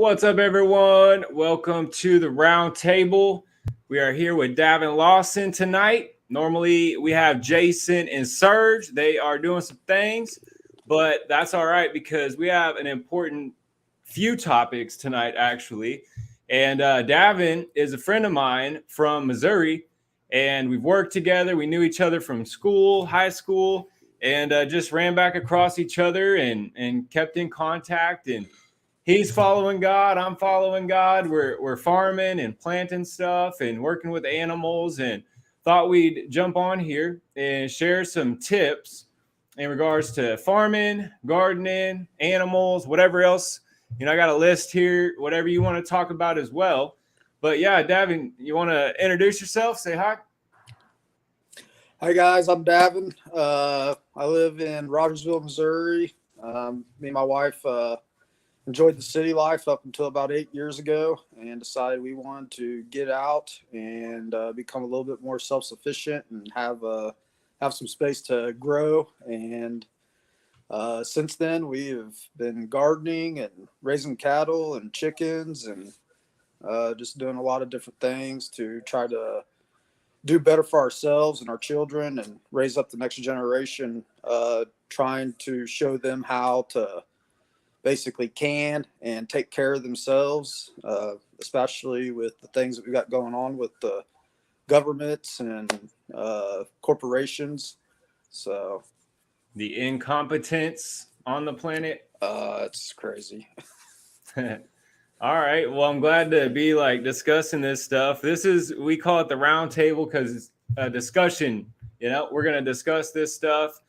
What's up, everyone? Welcome to the round table. We are here with Davin Lawson tonight. Normally, we have Jason and Serge. They are doing some things, but that's all right because we have an important few topics tonight, actually. And Davin is a friend of mine from Missouri, and we've worked together. We knew each other from school, high school, and just ran back across each other and kept in contact. And he's following God. I'm following God. We're farming and planting stuff and working with animals, and thought we'd jump on here and share some tips in regards to farming, gardening, animals, whatever else. I got a list here, whatever you want to talk about as well. But yeah, Davin, you want to introduce yourself? Say hi. Hi guys, I'm Davin. I live in Rogersville, Missouri. Me and my wife enjoyed the city life up until about 8 years ago, and decided we wanted to get out and become a little bit more self-sufficient and have some space to grow. And since then, we have been gardening and raising cattle and chickens and just doing a lot of different things to try to do better for ourselves and our children and raise up the next generation, trying to show them how to basically can and take care of themselves, especially with the things that we got going on with the governments and corporations. So The incompetence on the planet. it's crazy. All right. Well, I'm glad to be discussing this stuff. We call it the round table because it's a discussion. We're going to discuss this stuff.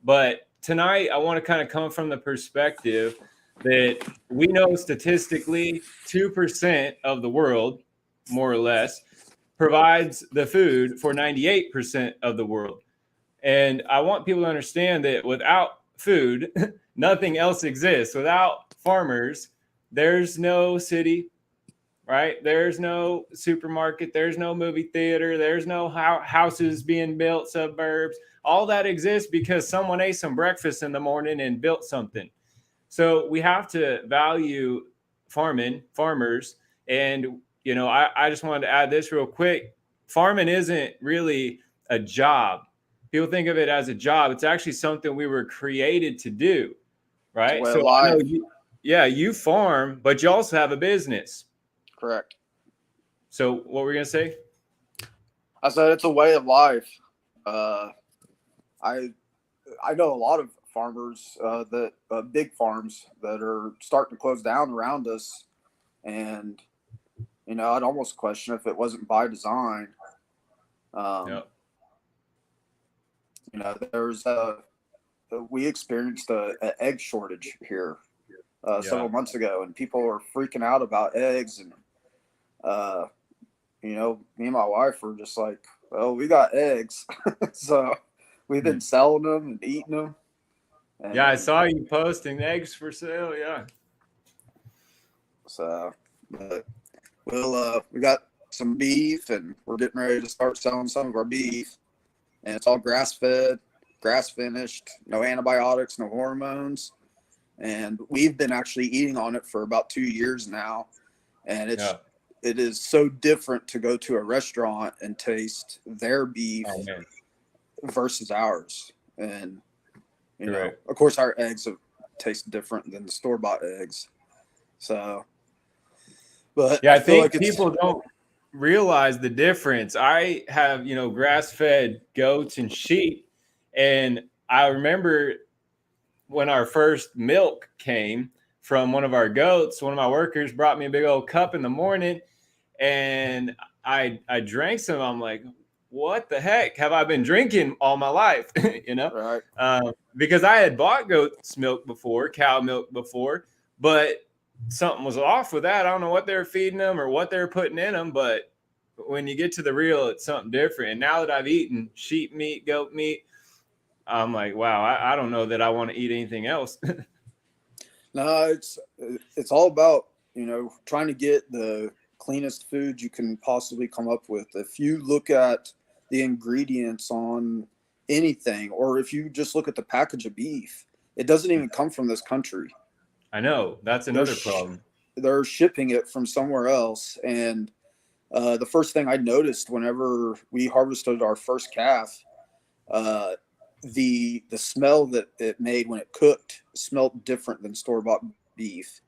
But tonight, I want to kind of come from the perspective that we know statistically 2% of the world, more or less, provides the food for 98% of the world. And I want people to understand that without food, nothing else exists. Without farmers, there's no city, right? There's no supermarket. There's no movie theater. There's no houses being built, suburbs. All that exists because someone ate some breakfast in the morning and built something. So we have to value farmers. And, I just wanted to add this real quick. Farming isn't really a job. People think of it as a job. It's actually something we were created to do, right? So I know you farm, but you also have a business. Correct. So what were you going to say? I said it's a way of life. I know a lot of farmers that big farms that are starting to close down around us, and I'd almost question if it wasn't by design. Yep. There's we experienced an egg shortage here several months ago, and people were freaking out about eggs. And me and my wife were just like, well, we got eggs. So we've been selling them and eating them. And, I saw you posting eggs for sale. Yeah. So, but we got some beef, and we're getting ready to start selling some of our beef. And it's all grass-fed, grass-finished, no antibiotics, no hormones. And we've been actually eating on it for about 2 years now. And it is so different to go to a restaurant and taste their beef versus ours. And, of course, our eggs taste different than the store-bought eggs. So, but I think people don't realize the difference. I have, grass-fed goats and sheep. And I remember when our first milk came from one of our goats, one of my workers brought me a big old cup in the morning, and I drank some. I'm like, what the heck have I been drinking all my life? Right. Because I had bought goat's milk before, cow milk before, but something was off with that. I don't know what they're feeding them or what they're putting in them, but when you get to the real, it's something different. And now that I've eaten sheep meat, goat meat, I'm like, wow, I don't know that I want to eat anything else. No, it's all about, trying to get the cleanest food you can possibly come up with. If you look at the ingredients on anything, or if you just look at the package of beef, it doesn't even come from this country. I know. That's another problem. they're shipping it from somewhere else. And the first thing I noticed whenever we harvested our first calf, uh, the smell that it made when it cooked smelled different than store bought beef,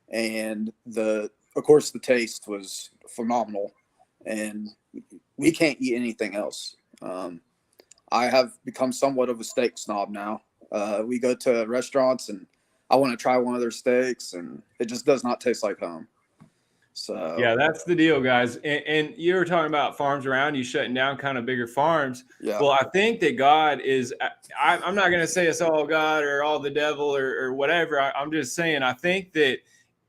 and the of course the taste was phenomenal, and we can't eat anything else. I have become somewhat of a steak snob now. We go to restaurants and I want to try one of their steaks, and it just does not taste like home. So Yeah, that's the deal, guys. And you were talking about farms around you shutting down, kind of bigger farms. yeah, Well, I think that God is, I'm not going to say it's all God or all the devil or whatever. I'm just saying, I think that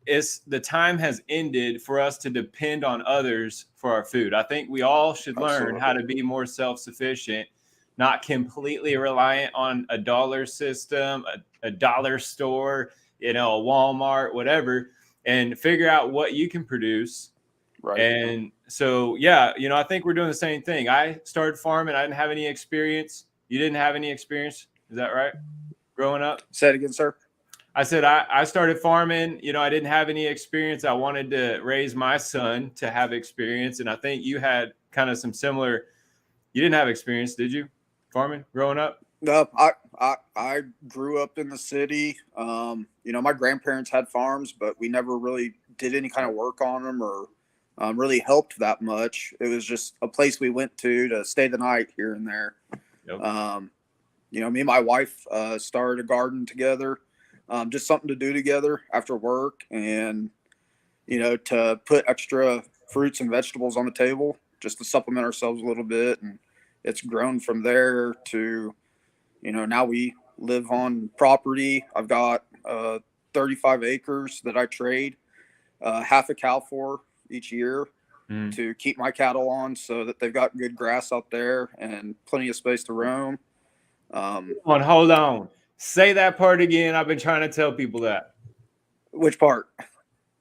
the time has ended for us to depend on others for our food. I think we all should learn how absolutely. to be more self-sufficient, not completely reliant on a dollar system, a dollar store, a Walmart, whatever, and figure out what you can produce. Right. And so, yeah, I think we're doing the same thing. I started farming. I didn't have any experience. You didn't have any experience. Is that right? Growing up? Say it again, sir. I said I started farming. I didn't have any experience. I wanted to raise my son to have experience. And I think you had kind of some similar, you didn't have experience, did you? Farming growing up? No, I grew up in the city. My grandparents had farms, but we never really did any kind of work on them or really helped that much. It was just a place we went to stay the night here and there. Yep. Me and my wife started a garden together, just something to do together after work, and to put extra fruits and vegetables on the table just to supplement ourselves a little bit. And it's grown from there to now we live on property. I've got 35 acres that I trade half a cow for each year to keep my cattle on, so that they've got good grass out there and plenty of space to roam. Hold on. Say that part again. I've been trying to tell people that. Which part?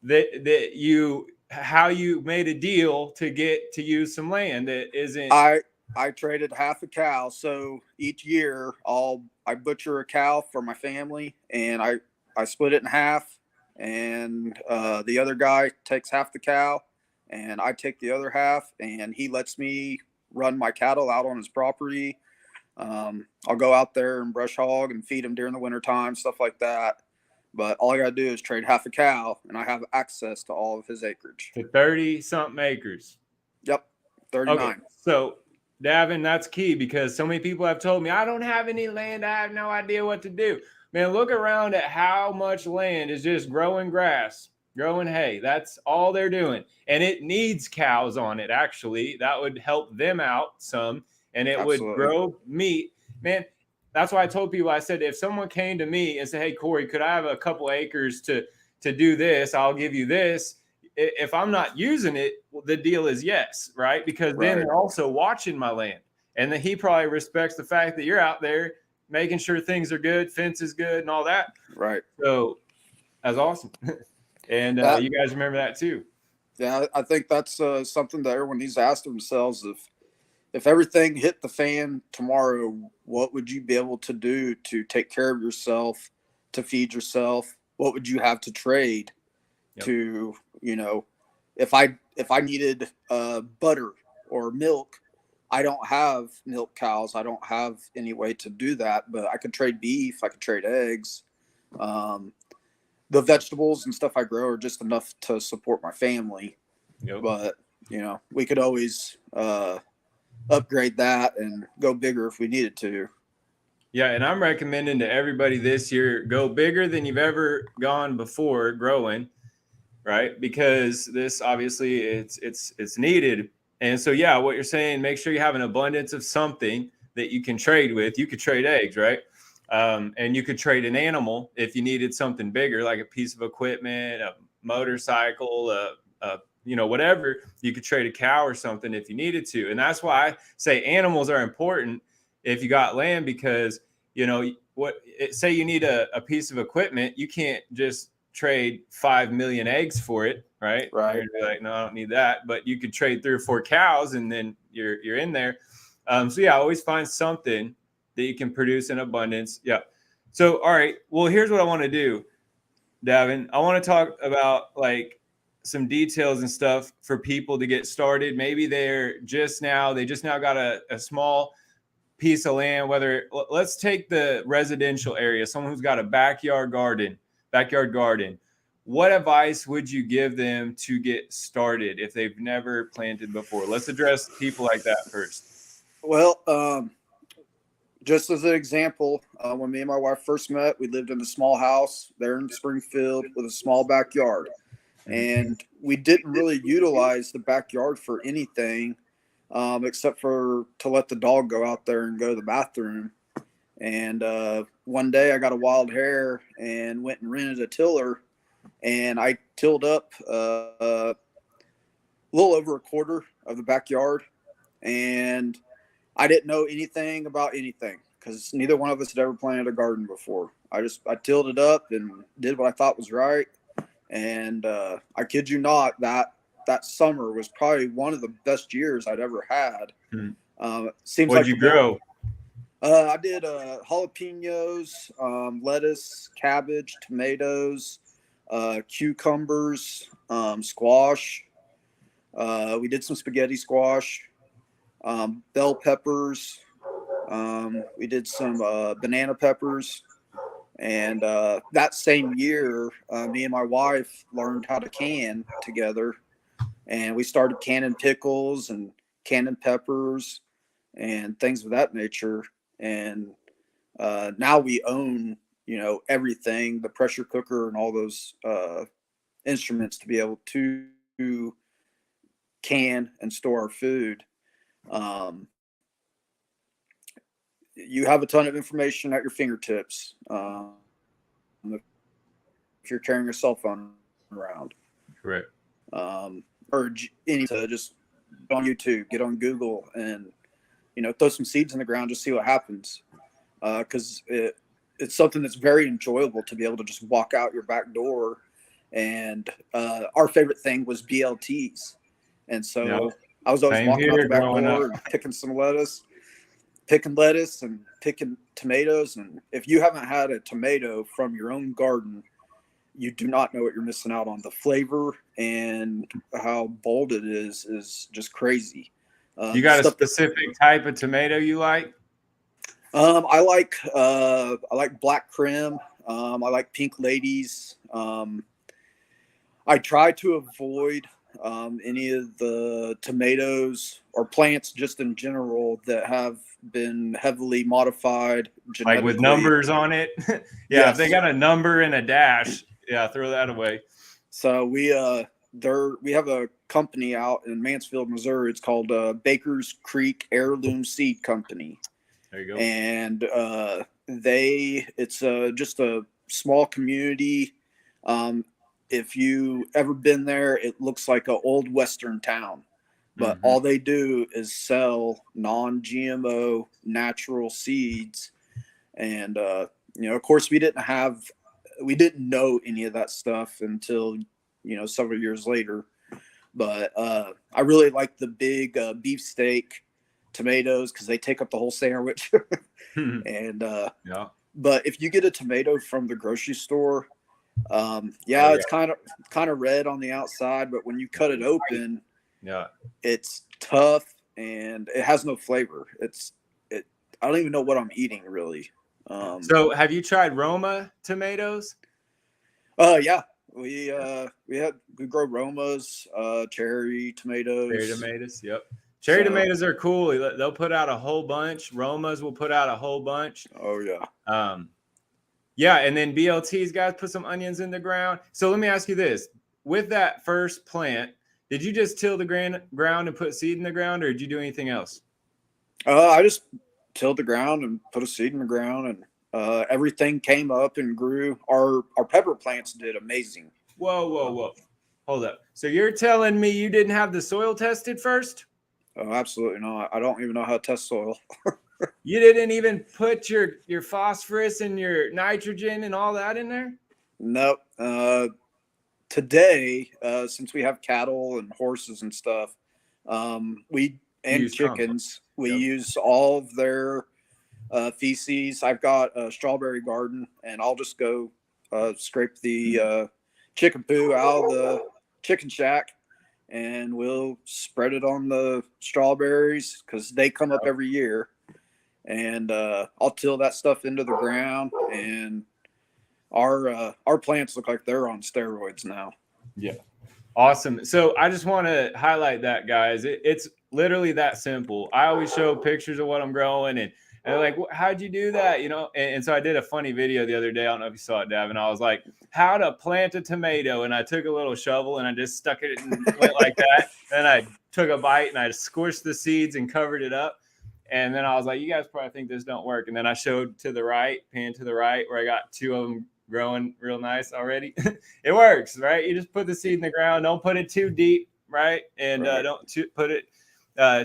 That how you made a deal to get to use some land that isn't. I traded half a cow, so each year I butcher a cow for my family, and I split it in half, and the other guy takes half the cow, and I take the other half, and he lets me run my cattle out on his property. I'll go out there and brush hog and feed them during the wintertime, stuff like that. But all I got to do is trade half a cow, and I have access to all of his acreage. To 30-something acres. Yep, 39. Okay, so Davin, that's key, because so many people have told me, I don't have any land. I have no idea what to do. Man, look around at how much land is just growing grass, growing hay. That's all they're doing. And it needs cows on it, actually. That would help them out some, and it Absolutely. would grow meat. Man, that's why I told people, I said, if someone came to me and said, hey, Corey, could I have a couple acres to do this? I'll give you this. If I'm not using it, the deal is yes, right? Because then they're also watching my land. And then he probably respects the fact that you're out there making sure things are good, fence is good, and all that. Right. So that's awesome. And you guys remember that too. Yeah, I think that's something that everyone needs to ask themselves. If everything hit the fan tomorrow, what would you be able to do to take care of yourself, to feed yourself? What would you have to trade to, if I needed butter or milk? I don't have milk cows. I don't have any way to do that, but I could trade beef. I could trade eggs. The vegetables and stuff I grow are just enough to support my family. Yep. But, we could always upgrade that and go bigger if we needed to. Yeah, and I'm recommending to everybody this year, go bigger than you've ever gone before growing, right? Because this obviously it's needed. And so, yeah, what you're saying, make sure you have an abundance of something that you can trade with. You could trade eggs, right? And you could trade an animal if you needed something bigger, like a piece of equipment, a motorcycle, whatever. You could trade a cow or something if you needed to. And that's why I say animals are important if you got land, because, say you need a piece of equipment, you can't just trade 5 million eggs for it, right? Right. You're gonna be like, no, I don't need that. But you could trade 3 or 4 cows, and then you're in there. So yeah, always find something that you can produce in abundance. Yeah. So all right. Well, here's what I want to do. Davin, I want to talk about like some details and stuff for people to get started. Maybe they just now got a small piece of land, let's take the residential area, someone who's got a backyard garden. What advice would you give them to get started if they've never planted before? Let's address people like that first. Well, just as an example, when me and my wife first met, we lived in a small house there in Springfield with a small backyard. And we didn't really utilize the backyard for anything except for to let the dog go out there and go to the bathroom. And one day I got a wild hair and went and rented a tiller, and I tilled up a little over a quarter of the backyard. And I didn't know anything about anything because neither one of us had ever planted a garden before. I tilled it up and did what I thought was right. And I kid you not, that summer was probably one of the best years I'd ever had. Seems What'd like you grow? I did jalapenos, lettuce, cabbage, tomatoes, cucumbers, squash. We did some spaghetti squash, bell peppers. We did some banana peppers. And that same year, me and my wife learned how to can together. And we started canning pickles and canning peppers and things of that nature. And now we own, everything, the pressure cooker and all those instruments to be able to can and store our food. You have a ton of information at your fingertips if you're carrying your cell phone around. Correct. Urge any to just go on YouTube, get on Google, and throw some seeds in the ground, just see what happens. Because it's something that's very enjoyable to be able to just walk out your back door. And our favorite thing was BLTs, and so I was always walking out the back door and picking lettuce and picking tomatoes. And if you haven't had a tomato from your own garden, you do not know what you're missing out on. The flavor and how bold it is just crazy. You got a specific type of tomato you like? I like black creme. I like pink ladies. I try to avoid any of the tomatoes or plants just in general that have been heavily modified genetically. Like with numbers on it. Yes. If they got a number and a dash, throw that away. So we have a company out in Mansfield, Missouri. It's called Baker's Creek Heirloom Seed Company. There you go. And it's just a small community. If you ever been there, it looks like an old Western town. But all they do is sell non-GMO natural seeds. And, of course, we didn't know any of that stuff until, several years later. But I really like the big beefsteak tomatoes because they take up the whole sandwich. And but if you get a tomato from the grocery store, it's kind of red on the outside, but when you cut it open, it's tough and it has no flavor. I don't even know what I'm eating really. So have you tried Roma tomatoes? Yeah. We grow Romas, cherry tomatoes. Cherry tomatoes, yep. Cherry tomatoes are cool. They'll put out a whole bunch. Romas will put out a whole bunch. Oh yeah. And then BLTs, guys, put some onions in the ground. So let me ask you this: with that first plant, did you just till the ground and put seed in the ground, or did you do anything else? I just tilled the ground and put a seed in the ground, and everything came up and grew. Our pepper plants did amazing. Whoa. Hold up. So you're telling me you didn't have the soil tested first? Oh, absolutely not. I don't even know how to test soil. You didn't even put your phosphorus and your nitrogen and all that in there? Nope. Today, since we have cattle and horses and stuff, and chickens, we use all of their feces. I've got a strawberry garden, and I'll just go scrape the chicken poo out of the chicken shack, and we'll spread it on the strawberries because they come up every year. And I'll till that stuff into the ground, and our plants look like they're on steroids now. Yeah. Awesome. So I just want to highlight that, guys. It's literally that simple. I always show pictures of what I'm growing, and they're like, how'd you do that? And so I did a funny video the other day. I don't know if you saw it, Davin. I was like, how to plant a tomato. And I took a little shovel and I just stuck it and went like that. Then I took a bite and I squished the seeds and covered it up. And then I was like, you guys probably think this don't work. And then I showed to the right, pan to the right, where I got 2 of them growing real nice already. It works, right? You just put the seed in the ground. Don't put it too deep, right? And don't put it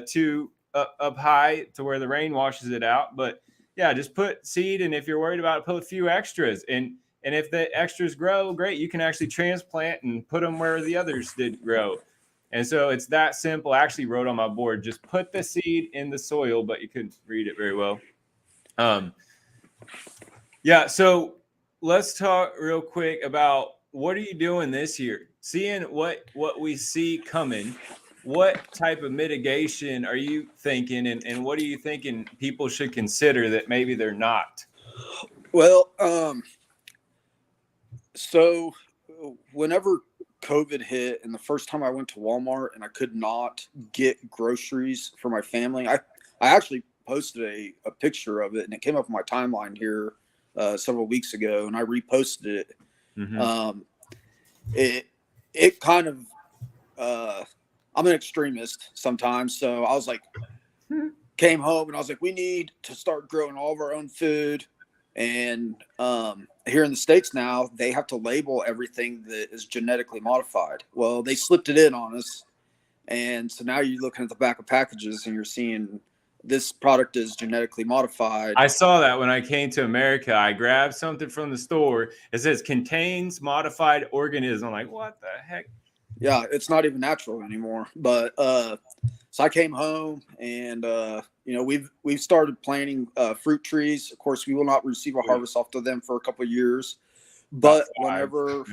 too up high to where the rain washes it out. But yeah, just put seed. And if you're worried about it, put a few extras. And if the extras grow, great. You can actually transplant and put them where the others did grow. And so it's that simple. I actually wrote on my board, just put the seed in the soil, but you couldn't read it very well. Yeah. So let's talk real quick about what are you doing this year? Seeing what we see coming, what type of mitigation are you thinking, and what are you thinking people should consider that maybe they're not? Well, so whenever COVID hit and the first time I went to Walmart and I could not get groceries for my family, I actually posted a picture of it, and it came up on my timeline here several weeks ago, and I reposted it. Mm-hmm. It kind of I'm an extremist sometimes, so I was like, came home and I was like, we need to start growing all of our own food. And here in the States now, they have to label everything that is genetically modified. Well, they slipped it in on us, and so now you're looking at the back of packages and you're seeing this product is genetically modified. I saw that when I came to America. I grabbed something from the store. It says contains modified organism. I'm like, what the heck? Yeah, it's not even natural anymore. But so I came home, and we've started planting fruit trees. Of course, we will not receive a harvest off of them for a couple of years, but whenever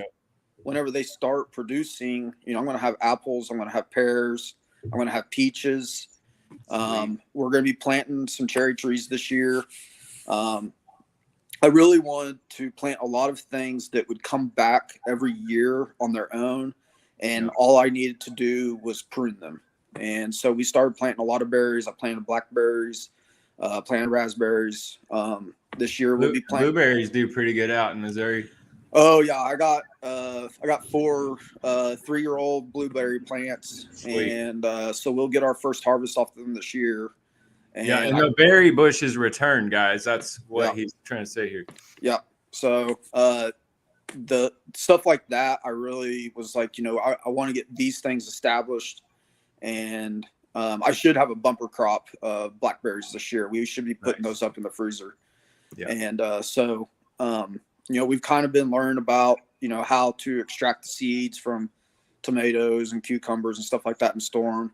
they start producing, I'm going to have apples, I'm going to have pears, I'm going to have peaches. We're going to be planting some cherry trees this year. I really wanted to plant a lot of things that would come back every year on their own, and all I needed to do was prune them. And so we started planting a lot of berries. I planted blackberries, planted raspberries. This year we'll be planting blueberries. Do pretty good out in Missouri. Oh yeah, I got 4 3-year-old blueberry plants. Sweet. And so we'll get our first harvest off them this year. And the berry bushes return, guys. That's what he's trying to say here. Yeah. So the stuff like that, I really was like, I want to get these things established, and I should have a bumper crop of blackberries this year. We should be putting those up in the freezer. Yeah. And we've kind of been learning about, how to extract the seeds from tomatoes and cucumbers and stuff like that and store them.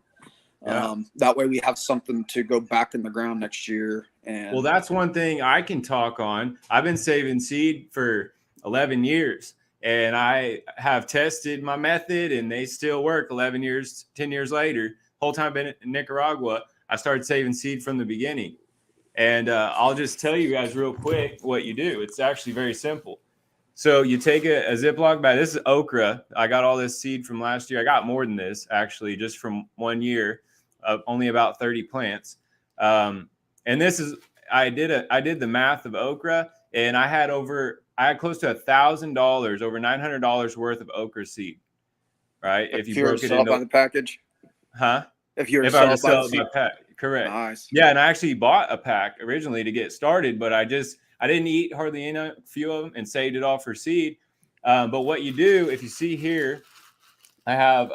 Yeah. That way we have something to go back in the ground next year. And well, that's one thing I can talk on. I've been saving seed for 11 years, and I have tested my method, and they still work 11 years, 10 years later. Whole time I've been in Nicaragua, I started saving seed from the beginning. And I'll just tell you guys real quick what you do. It's actually very simple. So you take a Ziploc bag. This is okra. I got all this seed from last year. I got more than this, actually, just from 1 year, only about 30 plants. And this is, I did the math of okra, and I had close to $1,000, over $900 worth of okra seed, right? If you broke it into by the package. Huh? If I were to sell it by pack, correct. Nice. Yeah, and I actually bought a pack originally to get started, but I didn't eat hardly any, a few of them, and saved it all for seed. But what you do, if you see here, I have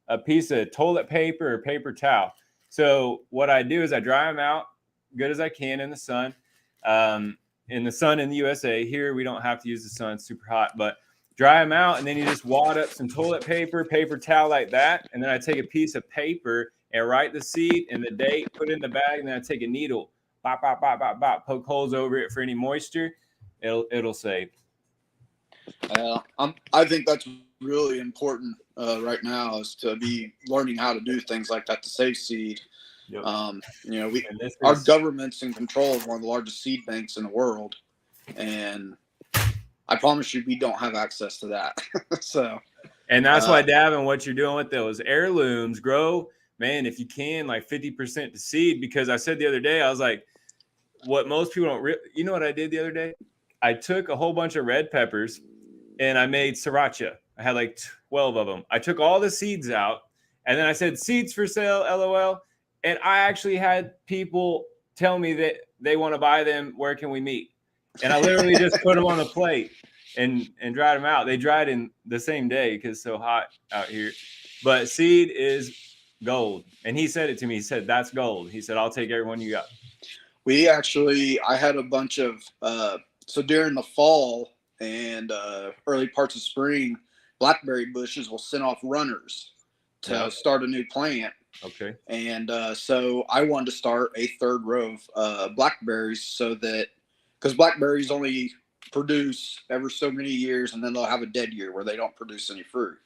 a piece of toilet paper or paper towel. So what I do is I dry them out good as I can in the sun. In the sun in the USA, here we don't have to use the sun, it's super hot, but dry them out, and then you just wad up some toilet paper, paper towel like that, and then I take a piece of paper and write the seed and the date, put it in the bag, and then I take a needle, poke holes over it for any moisture. It'll save. I think that's really important right now, is to be learning how to do things like that to save seed. Yep. Our government's in control of one of the largest seed banks in the world, and I promise you, we don't have access to that. And that's why, Davin, what you're doing with those heirlooms, grow, man, if you can, like 50% to seed. Because I said the other day, I was like, what most people don't you know what I did the other day? I took a whole bunch of red peppers and I made sriracha. I had like 12 of them. I took all the seeds out and then I said, seeds for sale, LOL. And I actually had people tell me that they want to buy them. Where can we meet? And I literally just put them on the plate and dried them out. They dried in the same day because it's so hot out here. But seed is gold. And he said it to me. He said, that's gold. He said, I'll take every one you got. I had a bunch of, so during the fall and early parts of spring, blackberry bushes will send off runners to start a new plant. Okay. And so I wanted to start a third row of blackberries, so that, because blackberries only produce ever so many years and then they'll have a dead year where they don't produce any fruit.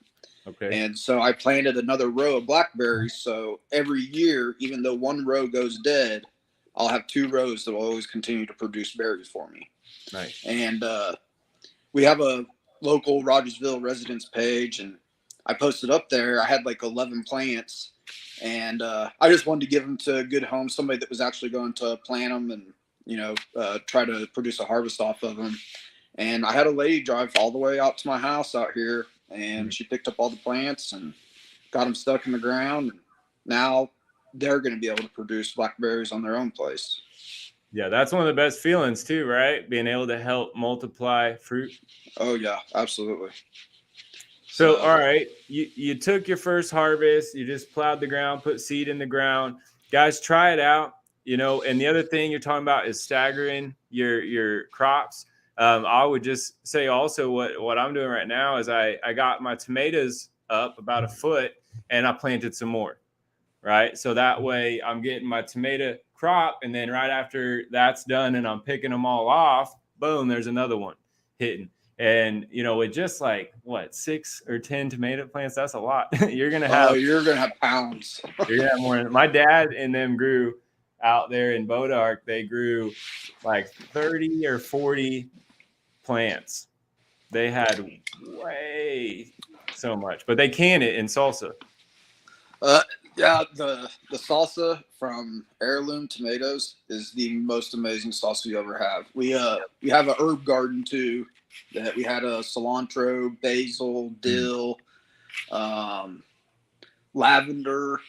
Okay. And so I planted another row of blackberries. So every year, even though one row goes dead, I'll have two rows that will always continue to produce berries for me. Nice. And we have a local Rogersville residence page, and I posted up there. I had like 11 plants, and I just wanted to give them to a good home, somebody that was actually going to plant them and, try to produce a harvest off of them. And I had a lady drive all the way out to my house out here, and she picked up all the plants and got them stuck in the ground. And now they're going to be able to produce blackberries on their own place. Yeah, that's one of the best feelings too, right? Being able to help multiply fruit. Oh yeah, absolutely. So all right, you took your first harvest, you just plowed the ground, put seed in the ground. Guys, try it out. And the other thing you're talking about is staggering your crops. I would just say also what I'm doing right now is I got my tomatoes up about a foot and I planted some more. Right. So that way I'm getting my tomato crop. And then right after that's done and I'm picking them all off, boom, there's another one hitting. And, with just like 6 or 10 tomato plants, that's a lot. You're going to have pounds. You're going to have more. My dad and them grew out there in Bodark. They grew like 30 or 40 plants. They had way so much, but they can it in salsa. Yeah, the salsa from Heirloom Tomatoes is the most amazing salsa you ever have. We have an herb garden too, that we had a cilantro, basil, dill, lavender,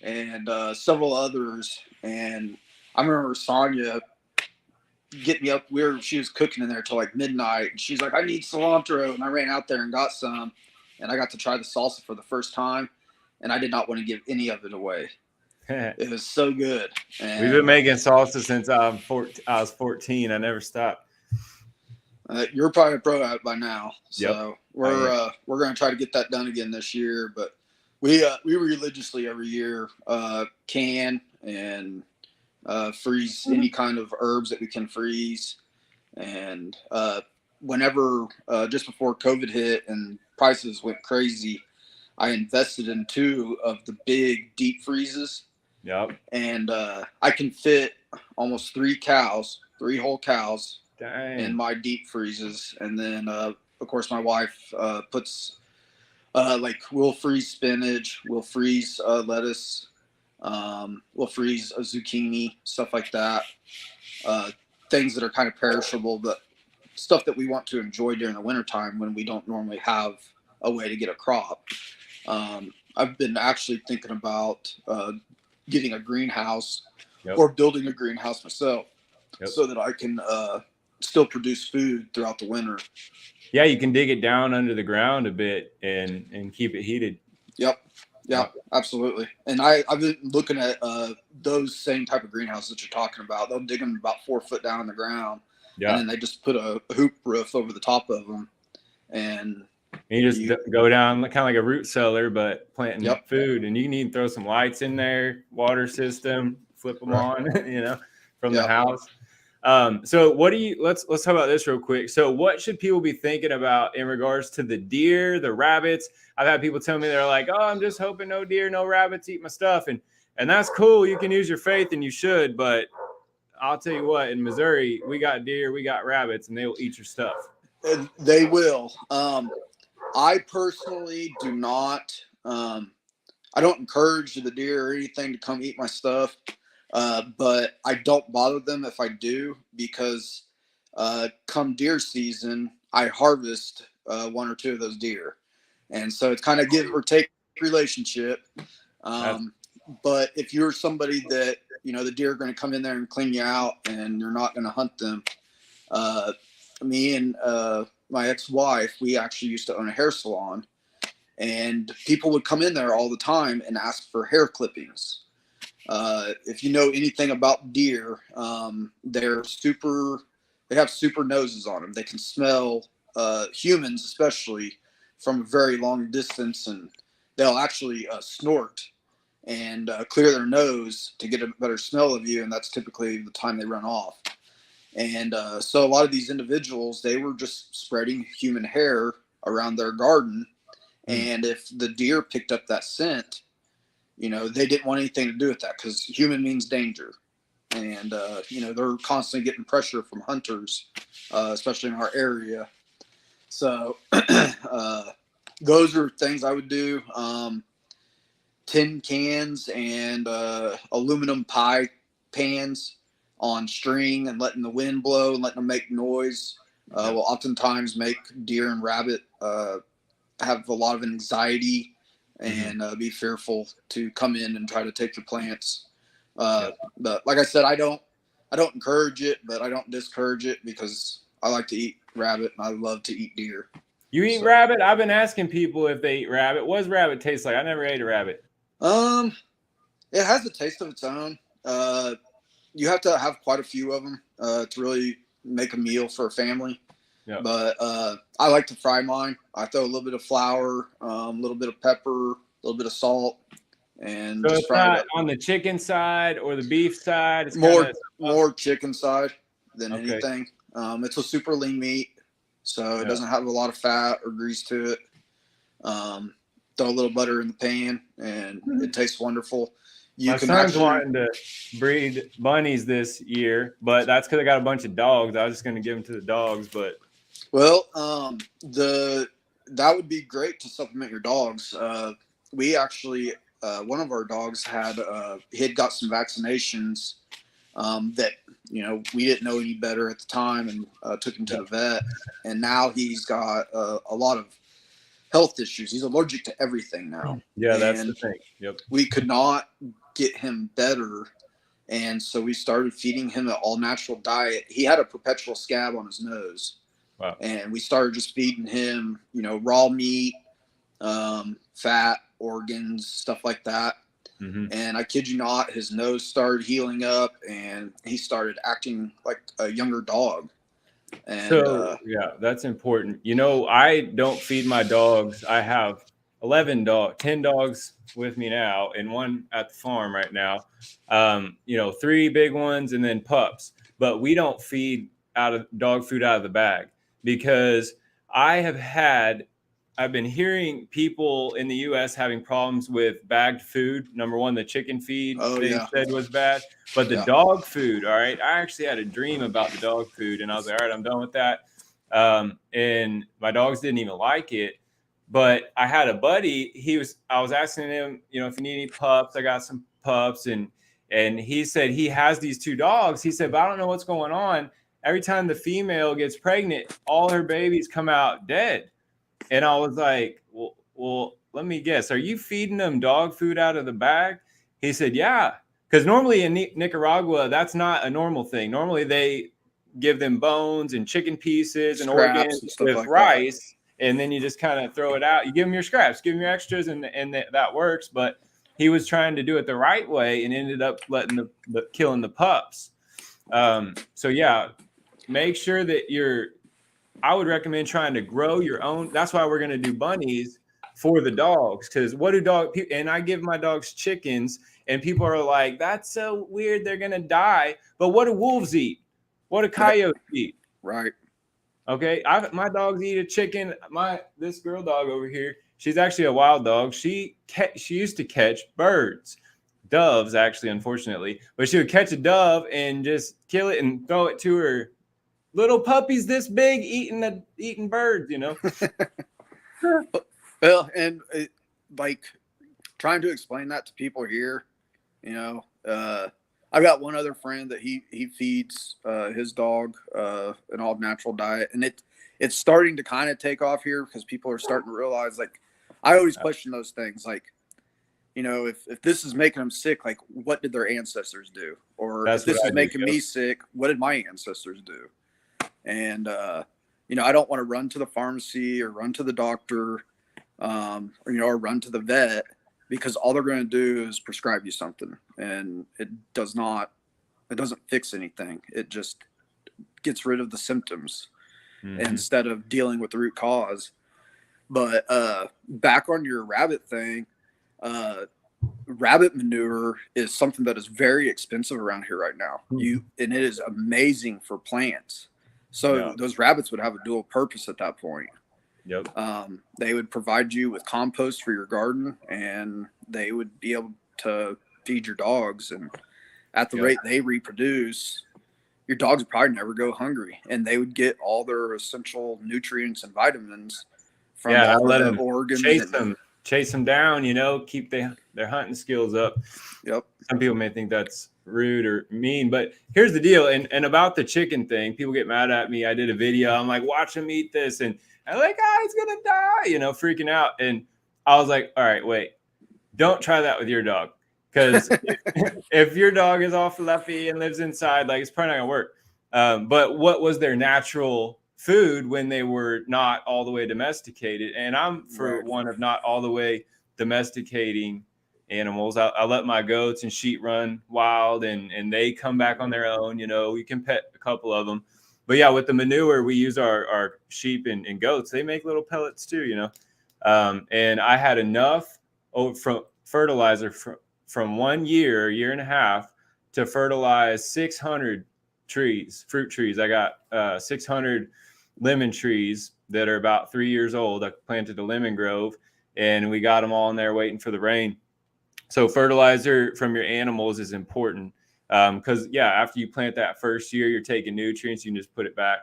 and several others. And I remember Sonia get me up. She was cooking in there till like midnight, and she's like, "I need cilantro," and I ran out there and got some, and I got to try the salsa for the first time. And I did not want to give any of it away. It was so good. And we've been making salsa since I was 14. I never stopped. You're probably a pro at it by now. So we're going to try to get that done again this year. But we religiously every year can and freeze any kind of herbs that we can freeze. And whenever just before COVID hit and prices went crazy, I invested in 2 of the big deep freezes. Yep. And I can fit almost 3 whole cows in my deep freezes. And then, of course, my wife puts, we'll freeze spinach, we'll freeze lettuce, we'll freeze a zucchini, stuff like that. Things that are kind of perishable, but stuff that we want to enjoy during the wintertime when we don't normally have a way to get a crop. I've been actually thinking about getting a greenhouse or building a greenhouse myself so that I can still produce food throughout the winter. Yeah, you can dig it down under the ground a bit and keep it heated. Yep, absolutely. And I've been looking at those same type of greenhouses that you're talking about. They'll dig them about 4 foot down in the ground, and then they just put a hoop roof over the top of them, and you just go down kind of like a root cellar, but planting food. And you can even throw some lights in there, water system, flip them on, from the house. So what do you let's talk about this real quick. So what should people be thinking about in regards to the deer, the rabbits? I've had people tell me they're like, oh, I'm just hoping no deer, no rabbits eat my stuff. And that's cool. You can use your faith and you should, but I'll tell you what, in Missouri, we got deer, we got rabbits, and they will eat your stuff. They will. I personally do not. I don't encourage the deer or anything to come eat my stuff, but I don't bother them if I do, because come deer season, I harvest one or two of those deer, and so it's kind of give or take relationship. But if you're somebody that the deer are going to come in there and clean you out, and you're not going to hunt them, me and my ex-wife, we actually used to own a hair salon, and people would come in there all the time and ask for hair clippings. If you know anything about deer, they have super noses on them. They can smell humans, especially from a very long distance, and they'll actually snort and clear their nose to get a better smell of you, and that's typically the time they run off. And so a lot of these individuals, they were just spreading human hair around their garden. And if the deer picked up that scent, they didn't want anything to do with that, because human means danger. And, they're constantly getting pressure from hunters, especially in our area. So those are things I would do. Tin cans and aluminum pie pans on string and letting the wind blow and letting them make noise will oftentimes make deer and rabbit have a lot of anxiety and be fearful to come in and try to take your plants. But like I said, I don't encourage it, but I don't discourage it, because I like to eat rabbit and I love to eat deer. You eat rabbit? I've been asking people if they eat rabbit. What does rabbit taste like? I never ate a rabbit. It has a taste of its own. You have to have quite a few of them to really make a meal for a family. Yeah. But I like to fry mine. I throw a little bit of flour, a little bit of pepper, a little bit of salt, and so just it's fry not it up. On the chicken side or the beef side. It's more chicken side than anything. It's a super lean meat, so it doesn't have a lot of fat or grease to it. Throw a little butter in the pan, and it tastes wonderful. My son's wanting to breed bunnies this year, but that's because I got a bunch of dogs. I was just going to give them to the dogs, but that would be great to supplement your dogs. We actually one of our dogs had got some vaccinations that we didn't know any better at the time, and took him to the vet, and now he's got a lot of health issues. He's allergic to everything now. Yeah, that's the thing. Yep. We could not get him better, and so we started feeding him an all natural diet. He had a perpetual scab on his nose. Wow. And we started just feeding him raw meat, fat, organs, stuff like that. And I kid you not, his nose started healing up, and he started acting like a younger dog. And so that's important. I don't feed my dogs. I have 10 dogs with me now, and one at the farm right now. 3 big ones and then pups. But we don't feed dog food out of the bag, because I've been hearing people in the U.S. having problems with bagged food. Number one, the chicken feed said was bad, but the dog food. All right, I actually had a dream about the dog food, and I was like, all right, I'm done with that. And my dogs didn't even like it. But I had a buddy. I was asking him, if you need any pups, I got some pups, and he said he has these 2 dogs. He said, but I don't know what's going on. Every time the female gets pregnant, all her babies come out dead. And I was like, well, let me guess. Are you feeding them dog food out of the bag? He said, yeah. Because normally in Nicaragua, that's not a normal thing. Normally they give them bones and chicken pieces and organs and stuff with like rice. And then you just kind of throw it out. You give them your scraps, give them your extras, and that works. But he was trying to do it the right way and ended up killing the pups. Make sure that I would recommend trying to grow your own. That's why we're going to do bunnies for the dogs. Because what do and I give my dogs chickens, and people are like, that's so weird, they're going to die. But what do wolves eat? What do coyotes eat? Right. Okay, my dogs eat a chicken. This girl dog over here, she's actually a wild dog. She used to catch birds, doves actually, unfortunately, but she would catch a dove and just kill it and throw it to her little puppies this big eating birds. Well, and like trying to explain that to people here, I've got one other friend that he feeds his dog an all natural diet, and it's starting to kind of take off here because people are starting to realize, like, I always question those things, like, if this is making them sick, like, what did their ancestors do? Or if this is making me sick, what did my ancestors do? And I don't want to run to the pharmacy or run to the doctor, or run to the vet, because all they're going to do is prescribe you something, and it doesn't fix anything. It just gets rid of the symptoms instead of dealing with the root cause. But back on your rabbit thing, rabbit manure is something that is very expensive around here right now. And it is amazing for plants. So those rabbits would have a dual purpose at that point. Yep. They would provide you with compost for your garden, and they would be able to feed your dogs. And at the rate they reproduce, your dogs would probably never go hungry, and they would get all their essential nutrients and vitamins from all the organs. Chase them down, keep their hunting skills up. Yep. Some people may think that's rude or mean, but here's the deal. And about the chicken thing, people get mad at me. I did a video. I'm like, watch him eat this. And I'm like, he's going to die, freaking out. And I was like, all right, wait, don't try that with your dog. Because if your dog is all fluffy and lives inside, like, it's probably not going to work. But what was their natural food when they were not all the way domesticated? And I'm for one of not all the way domesticating animals. I let my goats and sheep run wild, and they come back on their own. We can pet a couple of them. But yeah, with the manure, we use our sheep and goats. They make little pellets too, and I had enough from fertilizer from 1 year and a half, to fertilize 600 fruit trees. I got 600 lemon trees that are about 3 years old. I planted a lemon grove, and we got them all in there waiting for the rain. So fertilizer from your animals is important, because after you plant that first year, you're taking nutrients. You can just put it back.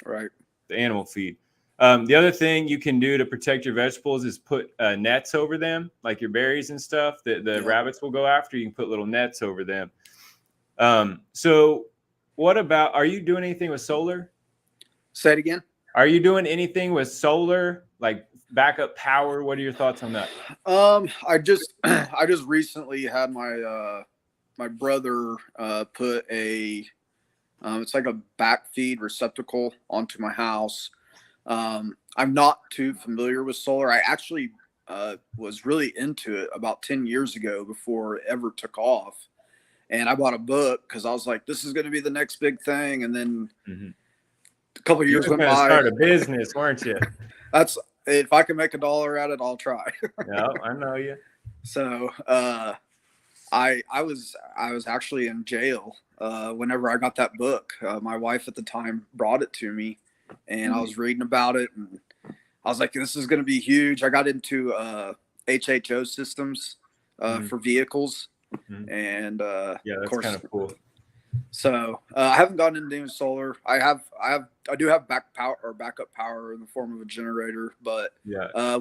Right. The animal feed. The other thing you can do to protect your vegetables is put nets over them, like your berries and stuff that the rabbits will go after. You can put little nets over them. So what about, are you doing anything with solar? Say it again. Are you doing anything with solar, like backup power? What are your thoughts on that? I just recently had my brother put it's like a backfeed receptacle onto my house. I'm not too familiar with solar. I actually was really into it about 10 years ago before it ever took off. And I bought a book because I was like, this is going to be the next big thing. And then a couple of years went by. Start a business, weren't you? That's, if I can make $1 at it, I'll try. Yeah, I know you. So I was actually in jail whenever I got that book. My wife at the time brought it to me, and I was reading about it, and I was like, this is going to be huge. I got into HHO systems for vehicles. And that's kind of cool. So I haven't gotten into doing solar. I do have backup power in the form of a generator, but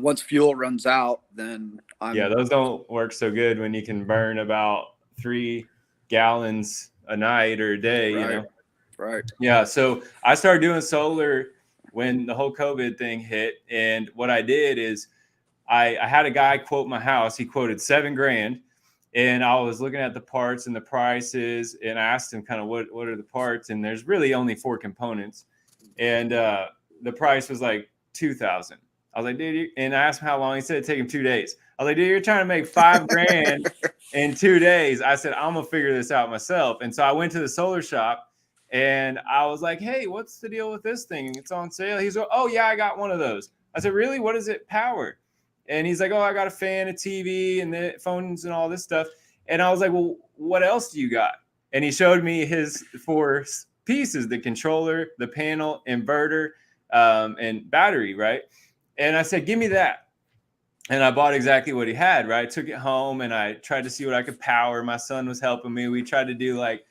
once fuel runs out, then those don't work so good when you can burn about 3 gallons a night or a day. Right. Yeah. So I started doing solar when the whole COVID thing hit, and what I did is I had a guy quote my house. He quoted $7,000. And I was looking at the parts and the prices, and I asked him kind of what are the parts, and there's really only 4 components, and the price was like $2,000. I was like, dude, and I asked him how long. He said it'd take him 2 days. I was like, dude, you're trying to make $5,000 in 2 days. I said, I'm gonna figure this out myself. And so I went to the solar shop, and I was like, hey, what's the deal with this thing? It's on sale. He's like, oh yeah, I got one of those. I said, really? What does it power? And he's like, oh, I got a fan, a TV, and the phones and all this stuff. And I was like, well, what else do you got? And he showed me his 4 pieces: the controller, the panel, inverter, and battery, right? And I said, give me that. And I bought exactly what he had, right? Took it home and I tried to see what I could power. My son was helping me. We tried to do like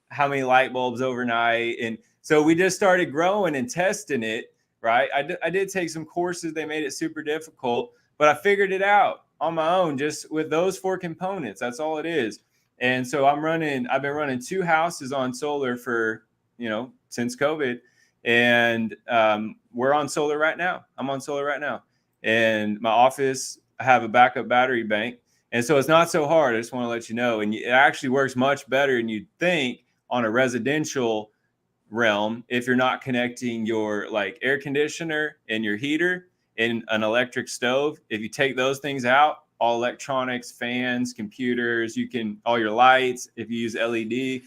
how many light bulbs overnight. And so we just started growing and testing it, right? I did take some courses. They made it super difficult, but I figured it out on my own, just with those 4 components. That's all it is. And so I've been running 2 houses on solar for, since COVID. And we're on solar right now. I'm on solar right now. And my office, I have a backup battery bank. And so it's not so hard. I just want to let you know. And it actually works much better than you'd think on a residential realm if you're not connecting your like air conditioner and your heater and an electric stove. If you take those things out, all electronics, fans, computers, all your lights, if you use LED,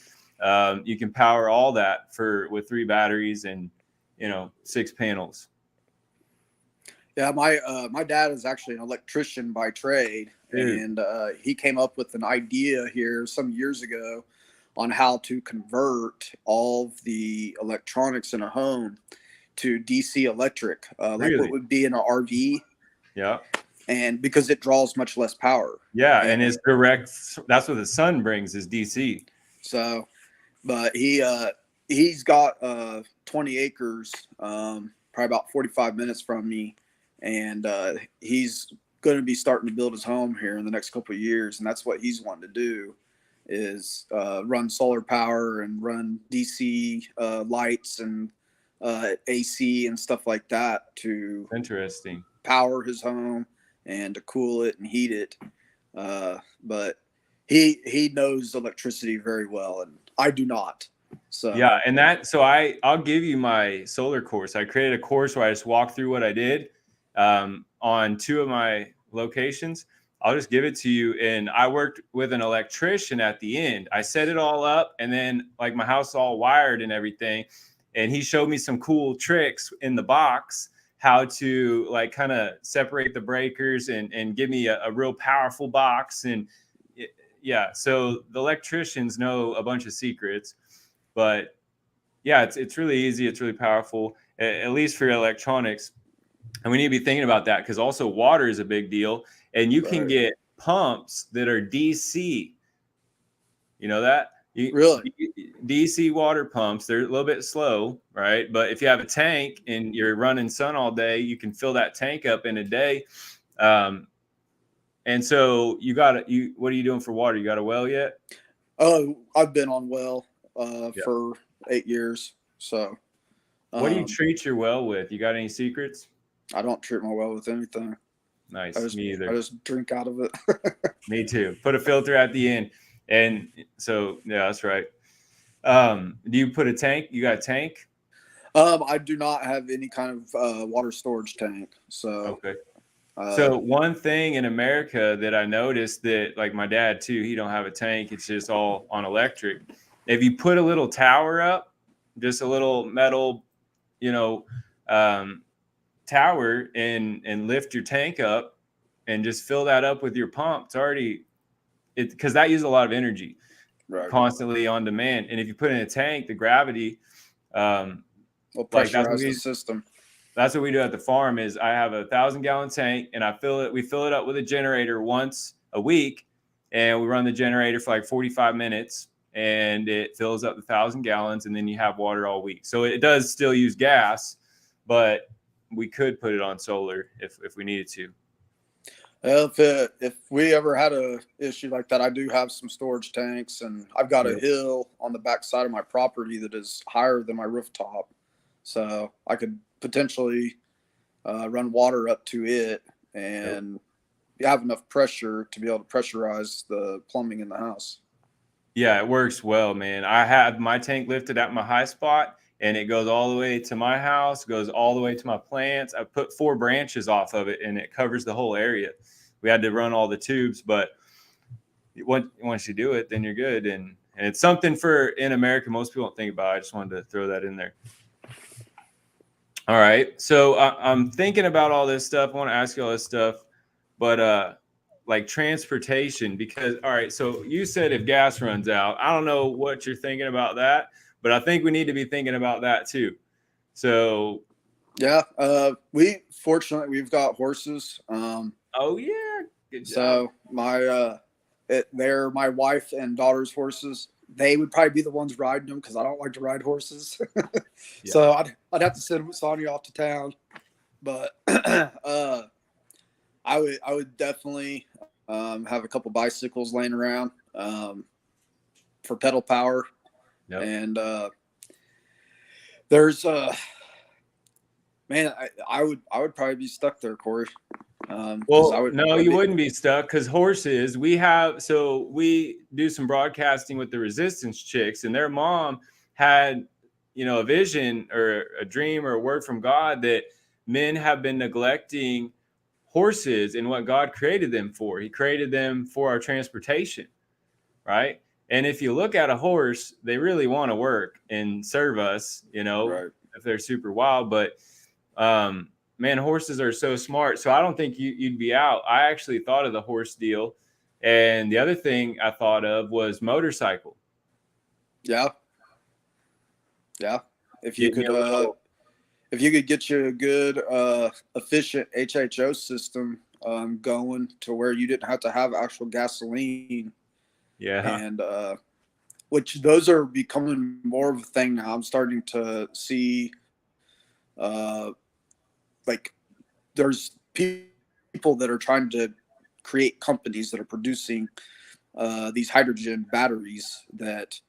you can power all that with 3 batteries and 6 panels. Yeah, my dad is actually an electrician by trade. Dude. And he came up with an idea here some years ago on how to convert all of the electronics in a home to DC electric, like what would be in an RV. Yeah. And because it draws much less power. Yeah, and it's direct. That's what the sun brings is DC. So, but he's got 20 acres, probably about 45 minutes from me, and he's going to be starting to build his home here in the next couple of years, and that's what he's wanting to do is run solar power and run DC lights and AC and stuff like that to interesting power his home and to cool it and heat it. But he knows electricity very well, and I do not. So yeah, and I'll give you my solar course. I created a course where I just walk through what I did on 2 of my locations. I'll just give it to you. And I worked with an electrician at the end. I set it all up, and then like my house all wired and everything. And he showed me some cool tricks in the box, how to like kind of separate the breakers and give me a real powerful box. And yeah, so the electricians know a bunch of secrets, but yeah, it's really easy. It's really powerful, at least for electronics. And we need to be thinking about that because also water is a big deal. And you can get pumps that are DC. You know that? Really? DC water pumps, they're a little bit slow, right? But if you have a tank and you're running sun all day, you can fill that tank up in a day. And so what are you doing for water? You got a well yet? Oh, I've been on well for 8 years. So what do you treat your well with? You got any secrets? I don't treat my well with anything. Nice. Me either. I just drink out of it. Me too. Put a filter at the end. And so, yeah, that's right. Do you put a tank? You got a tank? I do not have any kind of water storage tank. So, okay. So one thing in America that I noticed that like my dad too, he don't have a tank. It's just all on electric. If you put a little tower up, just a little metal, tower and lift your tank up and just fill that up with your pump. It's already because that uses a lot of energy, constantly on demand. And if you put in a tank, the gravity will pressurize the system. That's what we do at the farm. Is I have a 1,000-gallon tank and we fill it up with a generator once a week, and we run the generator for like 45 minutes, and it fills up the 1,000 gallons, and then you have water all week. So it does still use gas, but we could put it on solar if we needed to. If we ever had a issue like that, I do have some storage tanks, and I've got a hill on the back side of my property that is higher than my rooftop, so I could potentially run water up to it and have enough pressure to be able to pressurize the plumbing in the house. Yeah, it works well, man. I have my tank lifted at my high spot, and it goes all the way to my house, goes all the way to my plants. I put 4 branches off of it, and it covers the whole area. We had to run all the tubes, but once you do it, then you're good. And it's something in America most people don't think about. I just wanted to throw that in there. All right. So I'm thinking about all this stuff. I want to ask you all this stuff, but like transportation, because, all right, so you said if gas runs out, I don't know what you're thinking about that, but I think we need to be thinking about that too. So Yeah, we've got horses. Oh yeah, good job. So they're my wife and daughter's horses. They would probably be the ones riding them because I don't like to ride horses. Yeah. So I'd have to send Sonya off to town. But I would definitely have a couple bicycles laying around for pedal power. Yep. And there's man, I would probably be stuck there, Corey. Well, no, you wouldn't be stuck because horses, we do some broadcasting with the Resistance Chicks, and their mom had, a vision or a dream or a word from God that men have been neglecting horses and what God created them for. He created them for our transportation, right? And if you look at a horse, they really want to work and serve us, Right. if they're super wild, but man, horses are so smart. So I don't think you'd be out. I actually thought of the horse deal. And the other thing I thought of was motorcycle. Yeah. Yeah. If you could get you a good, efficient HHO system going to where you didn't have to have actual gasoline. Yeah. And which those are becoming more of a thing now. I'm starting to see like there's people that are trying to create companies that are producing these hydrogen batteries that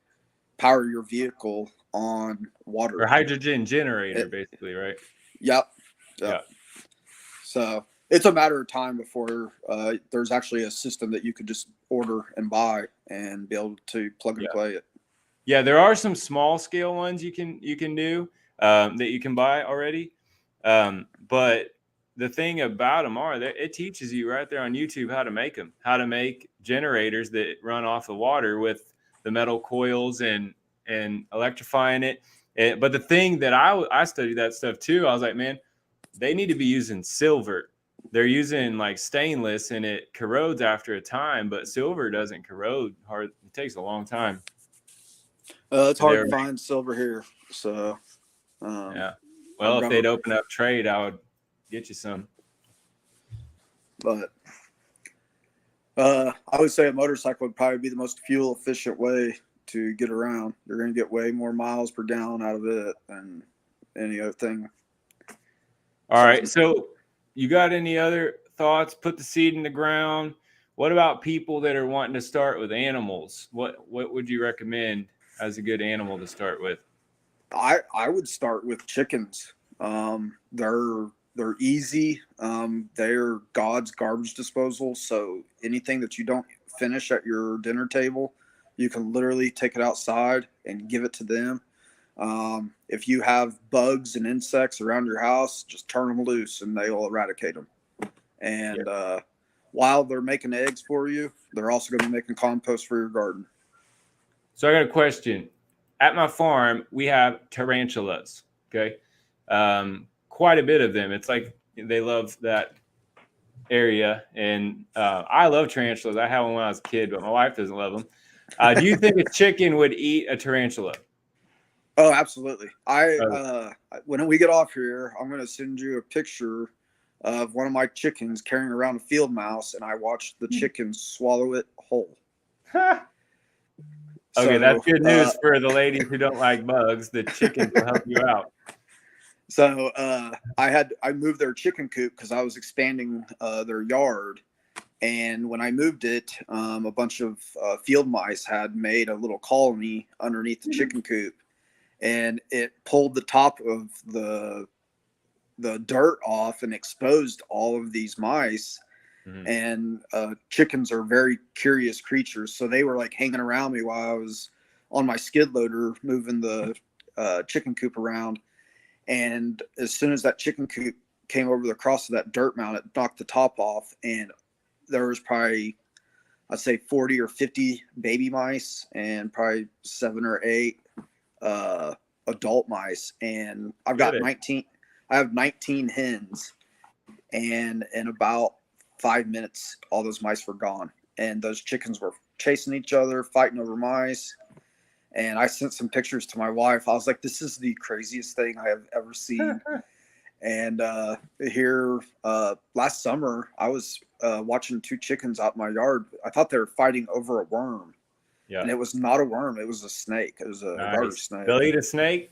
power your vehicle on water. Or hydrogen generator, basically, right? Yep. So it's a matter of time before there's actually a system that you could just order and buy and be able to plug and play it. Yeah, there are some small scale ones you can do that you can buy already. But the thing about them it teaches you right there on YouTube how to make them, how to make generators that run off the water with the metal coils and electrifying it. But the thing that I studied that stuff too, I was like, man, they need to be using silver. They're using like stainless and it corrodes after a time, but silver doesn't corrode hard. It takes a long time. It's hard to find silver here. So yeah. Well, if they'd open up trade, I would get you some. But I would say a motorcycle would probably be the most fuel efficient way to get around. You're going to get way more miles per gallon out of it than any other thing. All right. So you got any other thoughts? Put the seed in the ground. What about people that are wanting to start with animals? What would you recommend as a good animal to start with? I would start with chickens. They're easy. They're God's garbage disposal. So anything that you don't finish at your dinner table, you can literally take it outside and give it to them. If you have bugs and insects around your house, just turn them loose and they will eradicate them. And while they're making eggs for you, they're also going to be making compost for your garden. So I got a question. At my farm, we have tarantulas. Okay. Quite a bit of them. It's like they love that area. And I love tarantulas. I had one when I was a kid, but my wife doesn't love them. Do you think a chicken would eat a tarantula? Oh, absolutely. When we get off here, I'm going to send you a picture of one of my chickens carrying around a field mouse, and I watched the chicken swallow it whole. Okay, that's good news for the ladies who don't like bugs. The chickens will help you out. So I moved their chicken coop because I was expanding their yard. And when I moved it, a bunch of field mice had made a little colony underneath the chicken coop, and it pulled the top of the dirt off and exposed all of these mice. Mm-hmm. And chickens are very curious creatures, so they were like hanging around me while I was on my skid loader moving the chicken coop around. And as soon as that chicken coop came over the cross of that dirt mound, it knocked the top off, and there was probably, I'd say 40 or 50 baby mice and probably 7 or 8 adult mice. And I've got 19. I have 19 hens, and in about 5 minutes, all those mice were gone. And those chickens were chasing each other, fighting over mice. And I sent some pictures to my wife. I was like, this is the craziest thing I have ever seen. And here last summer, I was watching 2 chickens out in my yard. I thought they were fighting over a worm. Yeah. And it was not a worm. It was a snake. It was a garter snake. They'll eat a snake?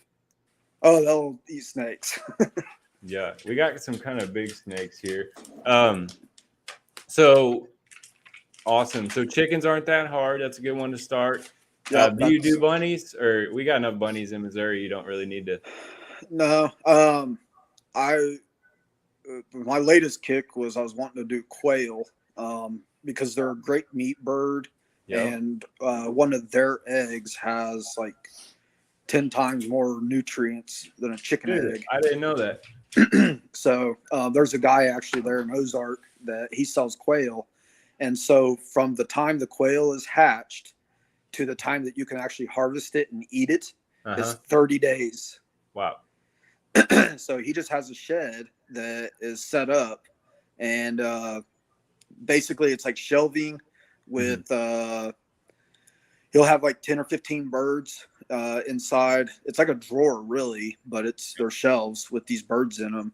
Oh, they'll eat snakes. Yeah. We got some kind of big snakes here. So awesome. So chickens aren't that hard. That's a good one to start. Yep, Do you do bunnies? Or we got enough bunnies in Missouri. You don't really need to. No. My latest kick was I was wanting to do quail because they're a great meat bird. Yep. And one of their eggs has like 10 times more nutrients than a chicken egg. I didn't know that. So there's a guy actually there in Ozark that he sells quail. And so from the time the quail is hatched to the time that you can actually harvest it and eat it is 30 days. Wow. So he just has a shed that is set up, and basically it's like shelving with he'll have like 10 or 15 birds inside. It's like a drawer really, but they're shelves with these birds in them,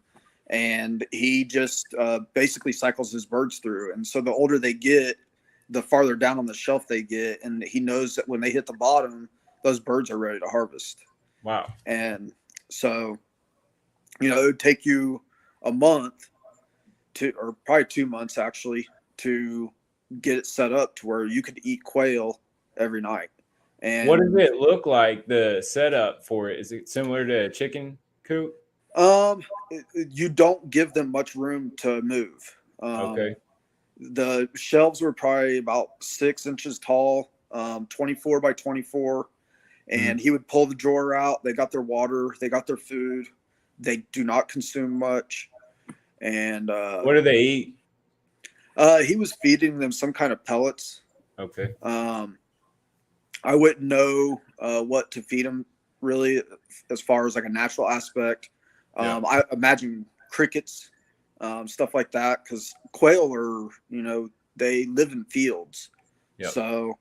and he just basically cycles his birds through. And so the older they get, the farther down on the shelf they get, and he knows that when they hit the bottom, those birds are ready to harvest. Wow. And so it would take you a month or probably 2 months actually to get it set up to where you could eat quail every night. And what does it look like, the setup for it? Is it similar to a chicken coop? You don't give them much room to move. Okay. The shelves were probably about 6 inches tall, 24 by 24. And he would pull the drawer out. They got their water. They got their food. They do not consume much. And what do they eat? He was feeding them some kind of pellets. Okay. I wouldn't know what to feed them really as far as like a natural aspect. I imagine crickets, stuff like that, because quail are, they live in fields. Yep. So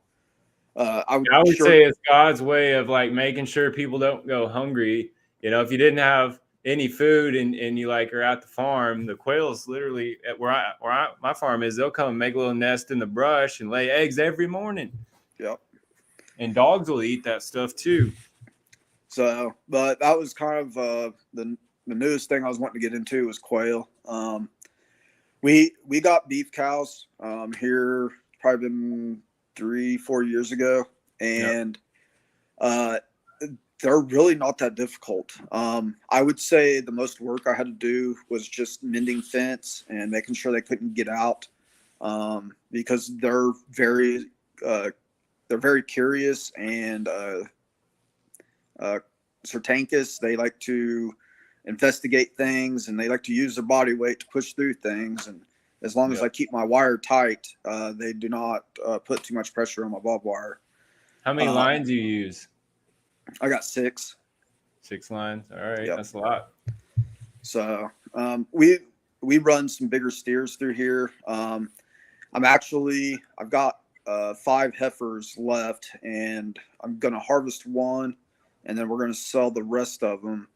I would say it's God's way of like making sure people don't go hungry. If you didn't have any food and you like are at the farm, the quails literally at my farm is, they'll come and make a little nest in the brush and lay eggs every morning. Yep. And dogs will eat that stuff too. So, but that was kind of the newest thing I was wanting to get into was quail. We got beef cows here probably been 3-4 years ago, and they're really not that difficult. I would say the most work I had to do was just mending fence and making sure they couldn't get out, because they're very curious and Sertankis. They like to investigate things, and they like to use their body weight to push through things. And as long as I keep my wire tight, they do not put too much pressure on my barbed wire. How many lines do you use? I got 6. 6 lines. All right. Yep. That's a lot. So we run some bigger steers through here. I've got 5 heifers left, and I'm going to harvest one, and then we're going to sell the rest of them.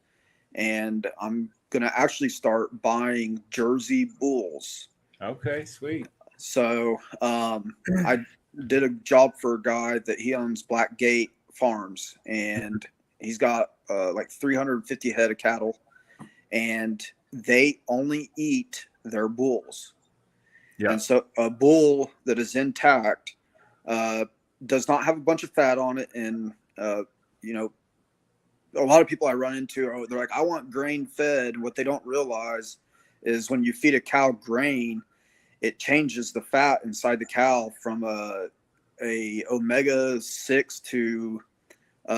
And I'm going to actually start buying Jersey bulls. Okay, sweet. So I did a job for a guy that he owns Black Gate Farms, and he's got like 350 head of cattle, and they only eat their bulls. Yeah. And so a bull that is intact does not have a bunch of fat on it. And, a lot of people I run into, they're like, I want grain fed. And what they don't realize is when you feed a cow grain, it changes the fat inside the cow from a omega-6 to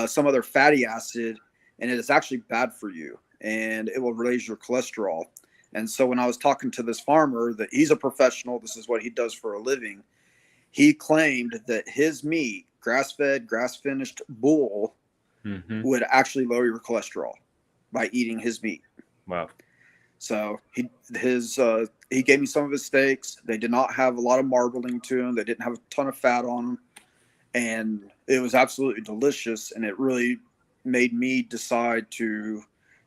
some other fatty acid, and it is actually bad for you, and it will raise your cholesterol. And so when I was talking to this farmer, that he's a professional, this is what he does for a living, he claimed that his meat, grass-fed, grass-finished bull, would actually lower your cholesterol by eating his meat. Wow. So he gave me some of his steaks. They did not have a lot of marbling to them. They didn't have a ton of fat on them. and it was absolutely delicious. And it really made me decide to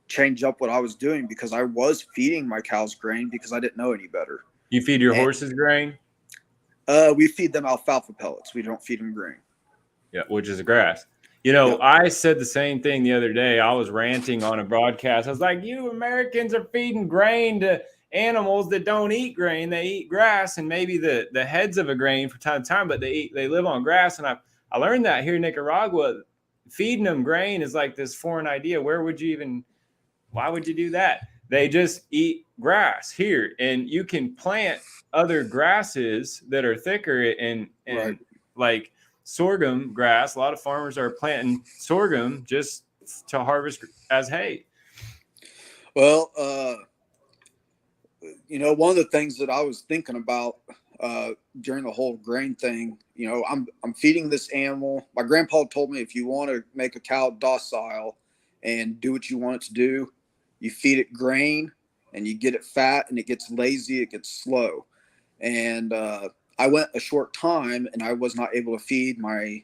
change up what I was doing, because I was feeding my cows grain because I didn't know any better. You feed your And, horses grain? we feed them alfalfa pellets. We don't feed them grain. Yeah, which is grass. You know, Yep. I said the same thing the other day. I was ranting on a broadcast. I was like, you Americans are feeding grain to animals that don't eat grain. They eat grass and maybe the heads of a grain from time to time, but they live on grass. And I learned that here in Nicaragua. Feeding them grain is like this foreign idea. Why would you do that? They just eat grass here. And you can plant other grasses that are thicker and Right. like sorghum grass. A lot of farmers are planting sorghum just to harvest as hay. Well, one of the things that I was thinking about during the whole grain thing, I'm feeding this animal. My grandpa told me, if you want to make a cow docile and do what you want it to do, you feed it grain and you get it fat, and it gets lazy, it gets slow. And I went a short time and I was not able to feed my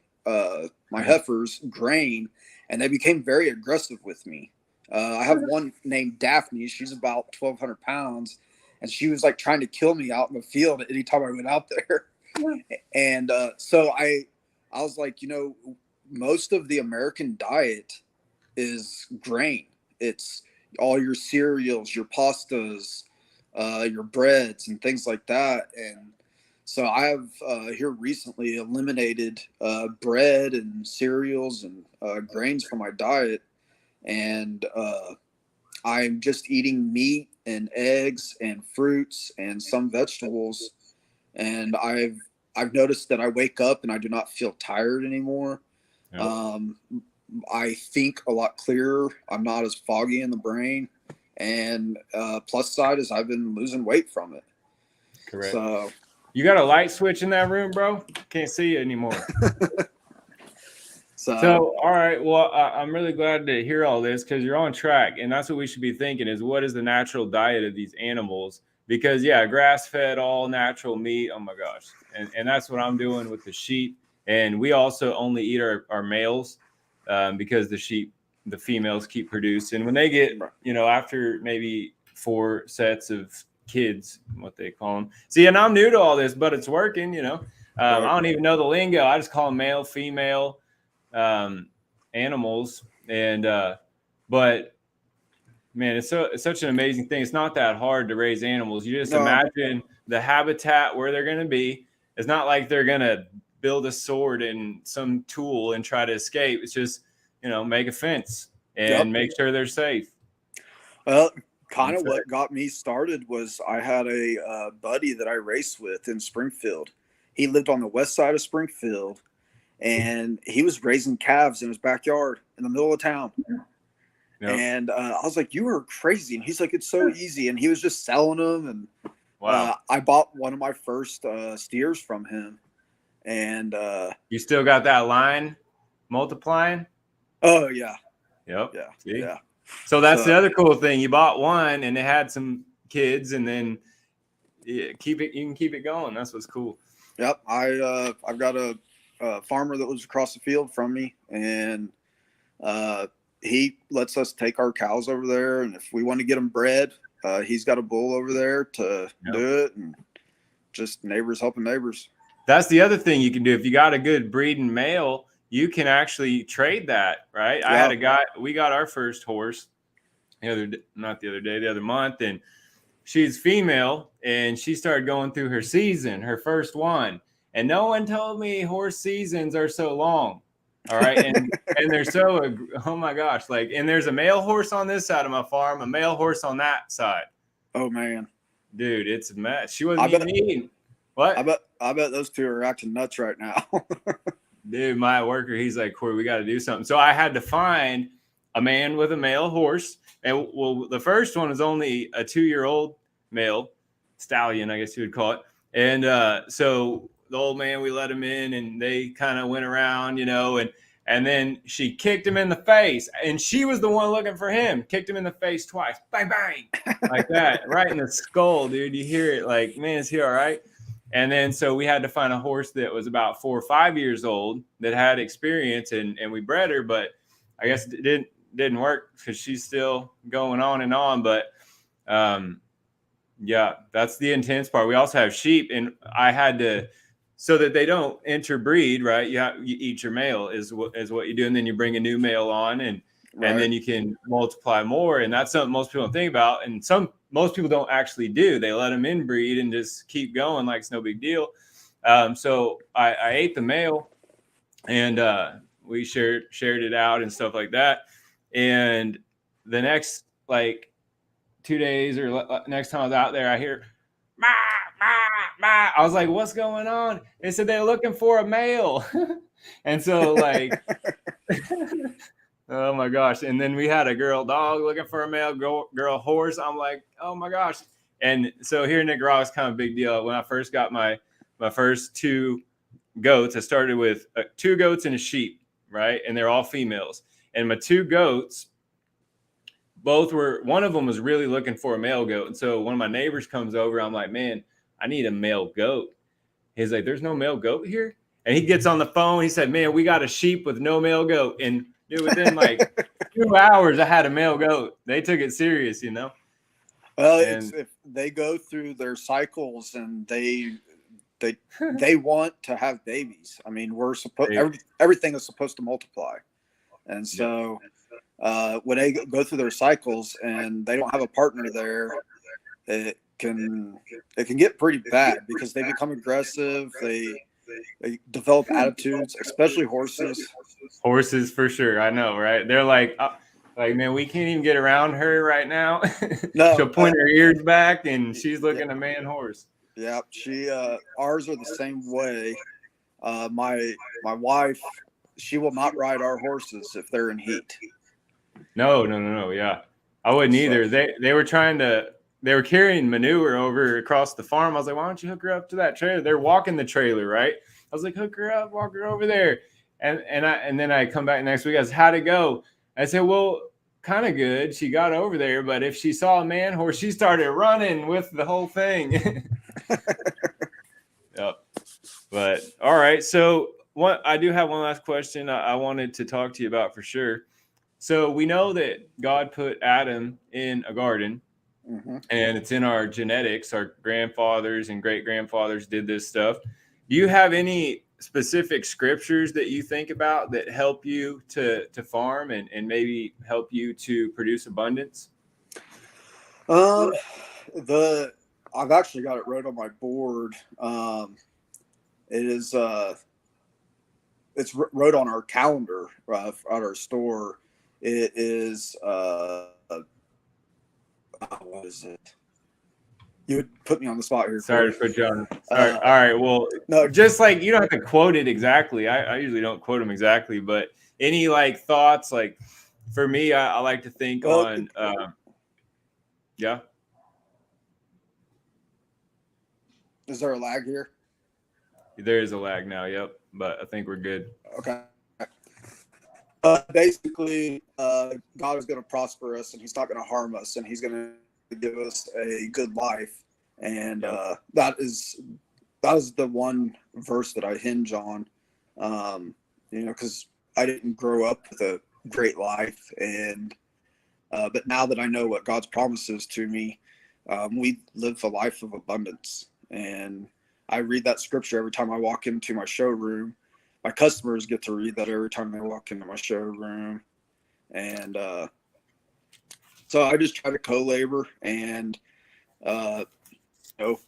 heifers grain, and they became very aggressive with me. I have one named Daphne. She's about 1,200 pounds, and she was like trying to kill me out in the field anytime I went out there. And so I was like, most of the American diet is grain. It's all your cereals, your pastas, your breads, and things like that. And so I have here recently eliminated bread and cereals and grains from my diet, and I'm just eating meat and eggs and fruits and some vegetables. And I've noticed that I wake up and I do not feel tired anymore. Yep. I think a lot clearer. I'm not as foggy in the brain. And plus side is I've been losing weight from it. Correct. So you got a light switch in that room, bro? Can't see you anymore. So, all right. Well, I'm really glad to hear all this, because you're on track. And that's what we should be thinking is, what is the natural diet of these animals? Because, yeah, grass-fed, all natural meat. Oh, my gosh. And that's what I'm doing with the sheep. And we also only eat our males because the females keep producing. When they get, after maybe 4 sets of kids, what they call them. See, and I'm new to all this, but it's working, Right. I don't even know the lingo. I just call them male, female animals. And but man, it's such an amazing thing. It's not that hard to raise animals. You just imagine the habitat where they're going to be. It's not like they're going to build a sword and some tool and try to escape. It's just, make a fence and make sure they're safe. Well, kind of what got me started was I had a buddy that I raced with in Springfield. He lived on the west side of Springfield, and he was raising calves in his backyard in the middle of town. Yep. And I was like, you are crazy. And he's like, it's so easy. And he was just selling them. And wow. I bought one of my first steers from him. And you still got that line multiplying? Oh, yeah. Yep. Yeah. See? Yeah. So that's the other cool thing. You bought one and it had some kids, and then you can keep it going. That's what's cool. Yep. I've got a farmer that lives across the field from me, and he lets us take our cows over there, and if we want to get them bred, he's got a bull over there to do it, and just neighbors helping neighbors. That's the other thing you can do. If you got a good breeding male, you can actually trade that, right? I had a guy, we got our first horse the other month, and she's female, and she started going through her season, her first one. And no one told me horse seasons are so long. All right. And they're so, oh my gosh. And there's a male horse on this side of my farm, a male horse on that side. Oh man. Dude, it's a mess. She wasn't even eating. What? I bet those two are acting nuts right now. Dude, my worker, he's like, Corey, we got to do something. So I had to find a man with a male horse. And well, the first one was only a 2-year-old male stallion, I guess you would call it. And so the old man, we let him in, and they kind of went around, and then she kicked him in the face, and she was the one looking for him, kicked him in the face twice, bang, bang, like that, right in the skull, dude. You hear it like, man, is he all right? And then so we had to find a horse that was about 4 or 5 years old that had experience, and we bred her, but I guess it didn't work because she's still going on and on. But yeah, that's the intense part. We also have sheep, and I had to, so that they don't interbreed, right? You eat your male is what you do, and then you bring a new male on, and then you can multiply more. And that's something most people don't think about, and most people don't actually do. They let them inbreed and just keep going like it's no big deal. So I ate the male, and we shared it out and stuff like that. And the next 2 days or next time I was out there, I hear ma ma ma. I was like, "What's going on?" They said they're looking for a male, and so oh my gosh! And then we had a girl dog looking for a male, girl horse. I'm like, oh my gosh! And so here in Nicaragua, it's kind of a big deal. When I first got my first 2 goats, I started with 2 goats and a sheep, right? And they're all females. And my 2 goats, one of them was really looking for a male goat. And so one of my neighbors comes over. I'm like, man, I need a male goat. He's like, there's no male goat here. And he gets on the phone. He said, man, we got a sheep with no male goat. And dude, within 2 hours, I had a male goat. They took it serious, you know? Well, if they go through their cycles and they want to have babies. I mean, everything is supposed to multiply. And so when they go through their cycles and they don't have a partner there, it can get pretty bad because they become aggressive. They develop attitudes, especially horses. Horses for sure. I know, right? They're like, man, we can't even get around her right now. No, she'll point her ears back and she's looking a man horse. Yeah, ours are the same way. My wife, she will not ride our horses if they're in heat. No. Yeah, I wouldn't either. They were they were carrying manure over across the farm. I was like, why don't you hook her up to that trailer? They're walking the trailer, right? I was like, hook her up, walk her over there. And then I come back next week. I said, how'd it go? I said, well, kind of good. She got over there, but if she saw a man horse, she started running with the whole thing. Yep. But all right. So I do have one last question I wanted to talk to you about for sure. So we know that God put Adam in a garden, and it's in our genetics. Our grandfathers and great grandfathers did this stuff. Do you have any specific scriptures that you think about that help you to farm and maybe help you to produce abundance? I've actually got it right on my board. It's wrote on our calendar at our store. It is what is it? You would put me on the spot here. Sorry to put you on. Sorry. All right. Well, no, just you don't have to quote it exactly. I usually don't quote them exactly, but any thoughts? For me, I like to think on. Yeah. Is there a lag here? There is a lag now. Yep. But I think we're good. Okay. Basically, God is going to prosper us, and He's not going to harm us, and He's going to give us a good life. And that is the one verse that I hinge on. Because I didn't grow up with a great life, and but now that I know what God's promises to me, we live a life of abundance. And I read that scripture every time I walk into my showroom. My customers get to read that every time they walk into my showroom. And so I just try to co-labor and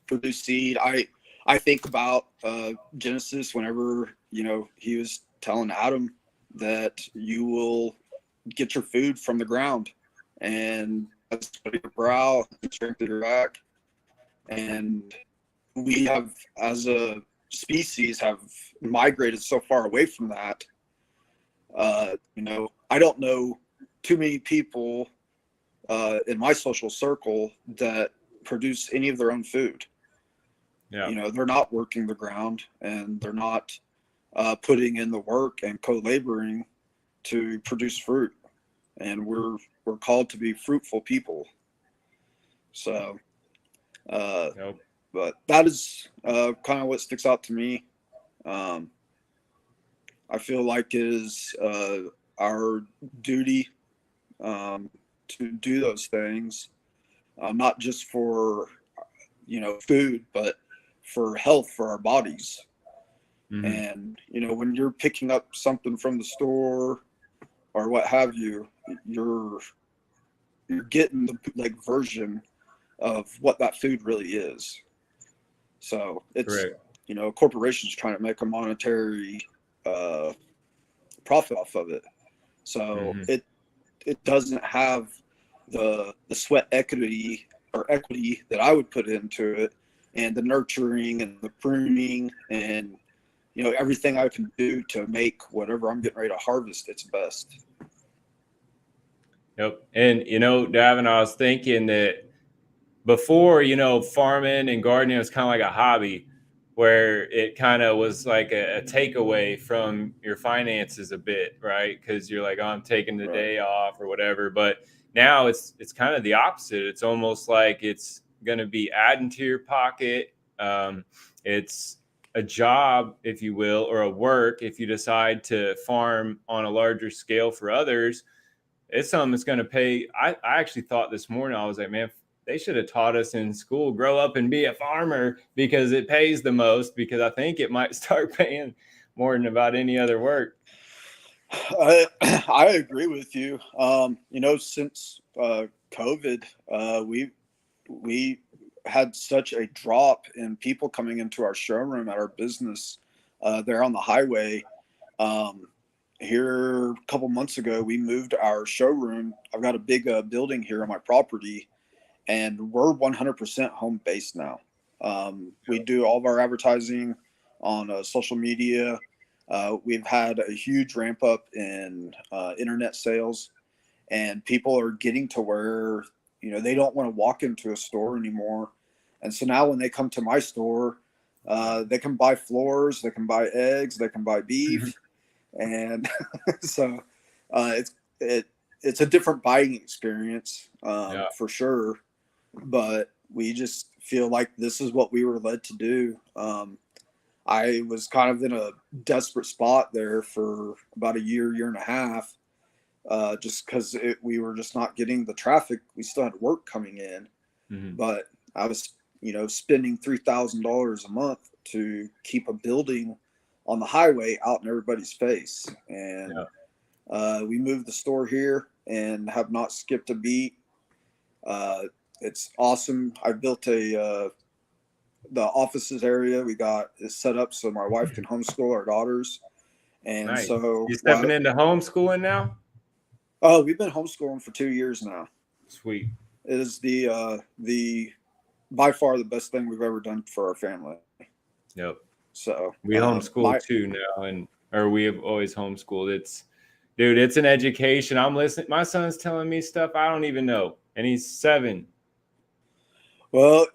produce seed. I think about Genesis whenever he was telling Adam that you will get your food from the ground, and that's your brow and strength of your back. And we have, as a species, have migrated so far away from that. I don't know too many people in my social circle that produce any of their own food. Yeah. They're not working the ground, and they're not putting in the work and co-laboring to produce fruit. And we're called to be fruitful people. So, yep. But that is kind of what sticks out to me. Um, I feel like it is our duty to do those things, not just for food, but for health for our bodies. Mm-hmm. And when you're picking up something from the store or what have you, you're getting the like version of what that food really is. So it's Correct. corporations trying to make a monetary uh, profit off of it. So Mm-hmm. it doesn't have the sweat equity that I would put into it, and the nurturing and the pruning and everything I can do to make whatever I'm getting ready to harvest its best. Yep. And Davin, I was thinking that before, farming and gardening was kind of like a hobby where it kind of was like a takeaway from your finances a bit, right? Because you're like, oh, I'm taking the Right. day off or whatever. But now it's kind of the opposite. It's almost like it's going to be adding to your pocket. It's a job, if you will, or a work if you decide to farm on a larger scale for others. It's something that's going to pay. I actually thought this morning, I was like, man, they should have taught us in school, grow up and be a farmer because it pays the most, because I think it might start paying more than about any other work. I agree with you. Since COVID, we had such a drop in people coming into our showroom at our business there on the highway. Here a couple months ago, we moved our showroom. I've got a big building here on my property, and we're 100% home based now. We do all of our advertising on social media. We've had a huge ramp up in internet sales, and people are getting to where they don't want to walk into a store anymore. And so now when they come to my store, they can buy floors, they can buy eggs, they can buy beef, and so it's a different buying experience Yeah. for sure. But we just feel like this is what we were led to do. I was kind of in a desperate spot there for about a year and a half, just because we were just not getting the traffic. We still had work coming in, Mm-hmm. but I was, spending $3,000 a month to keep a building on the highway out in everybody's face. And we moved the store here and have not skipped a beat. It's awesome. I built the offices area. We got it set up so my wife can homeschool our daughters. And Nice. so, You stepping into homeschooling now? oh, we've been homeschooling for 2 years now. Sweet. It is the by far the best thing we've ever done for our family. Yep. So We homeschool too now, or we have always homeschooled. Dude, it's an education. I'm listening. My son's telling me stuff I don't even know, and he's 7. Well,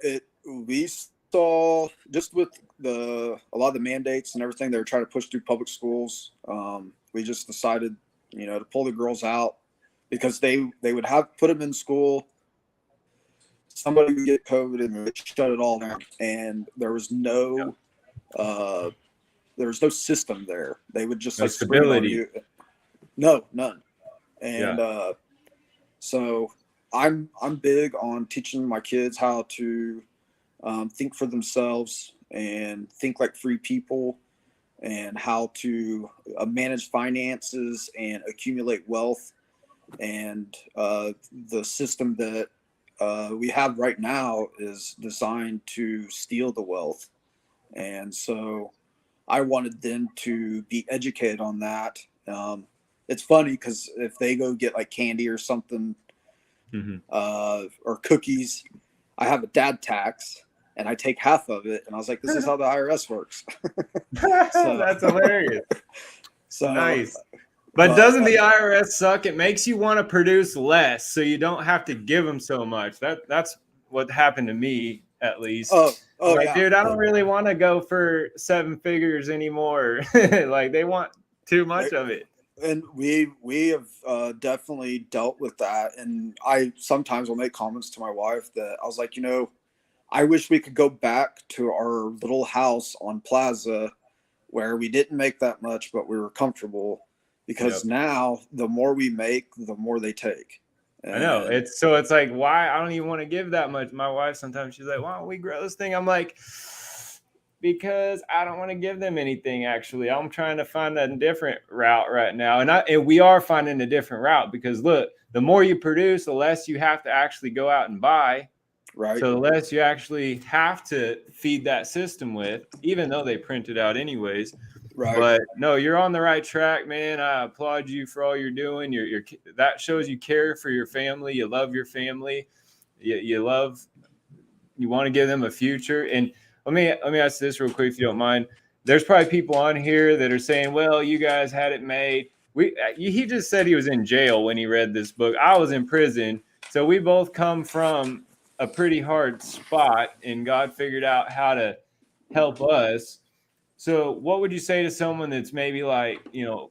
we saw just with a lot of the mandates and everything they were trying to push through public schools. We just decided, to pull the girls out because they would have put them in school. Somebody would get COVID and would shut it all down, and there was no system there. They would just No spring it on stability. you. No, none. And Yeah. so I'm big on teaching my kids how to think for themselves and think like free people, and how to manage finances and accumulate wealth. And the system that we have right now is designed to steal the wealth. And so I wanted them to be educated on that. It's funny because if they go get like candy or something, Mm-hmm. or cookies, I have a dad tax and I take half of it. And I was like, this is how the IRS works. That's hilarious. So Nice. But doesn't the IRS suck? It makes you want to produce less so you don't have to give them so much. That's what happened to me, at least. Like, yeah. dude, I don't really want to go for 7 figures anymore. Like, they want too much of it. And we have definitely dealt with that. And I sometimes will make comments to my wife that I was like, I wish we could go back to our little house on Plaza where we didn't make that much, but we were comfortable, because Yep. now the more we make, the more they take. I know. And It's like, why? I don't even want to give that much. My wife sometimes she's like, why don't we grow this thing? I'm like, because I don't want to give them anything. Actually, I'm trying to find a different route right now, and we are finding a different route, because look, the more you produce, the less you have to actually go out and buy. right, So the less you actually have to feed that system with, even though they print it out anyways. right. But no, you're on the right track, man. I applaud you for all you're doing. That shows you care for your family. You love your family. You want to give them a future. And let me ask this real quick, if you don't mind. There's probably people on here that are saying, "Well, you guys had it made." He just said he was in jail when he read this book. I was in prison, so we both come from a pretty hard spot, and God figured out how to help us. So what would you say to someone that's maybe like,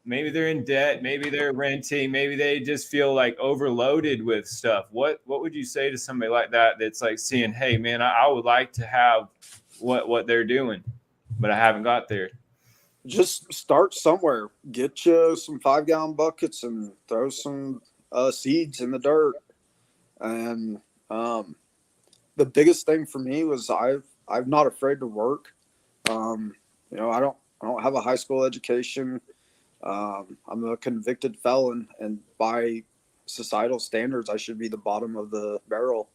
maybe they're in debt, maybe they're renting, maybe they just feel like overloaded with stuff? What would you say to somebody like that that's like seeing, hey man, I would like to have what they're doing, but I haven't got there? Just start somewhere. Get you some 5-gallon buckets and throw some seeds in the dirt. And the biggest thing for me was I'm not afraid to work. I don't have a high school education. I'm a convicted felon, and by societal standards, I should be the bottom of the barrel.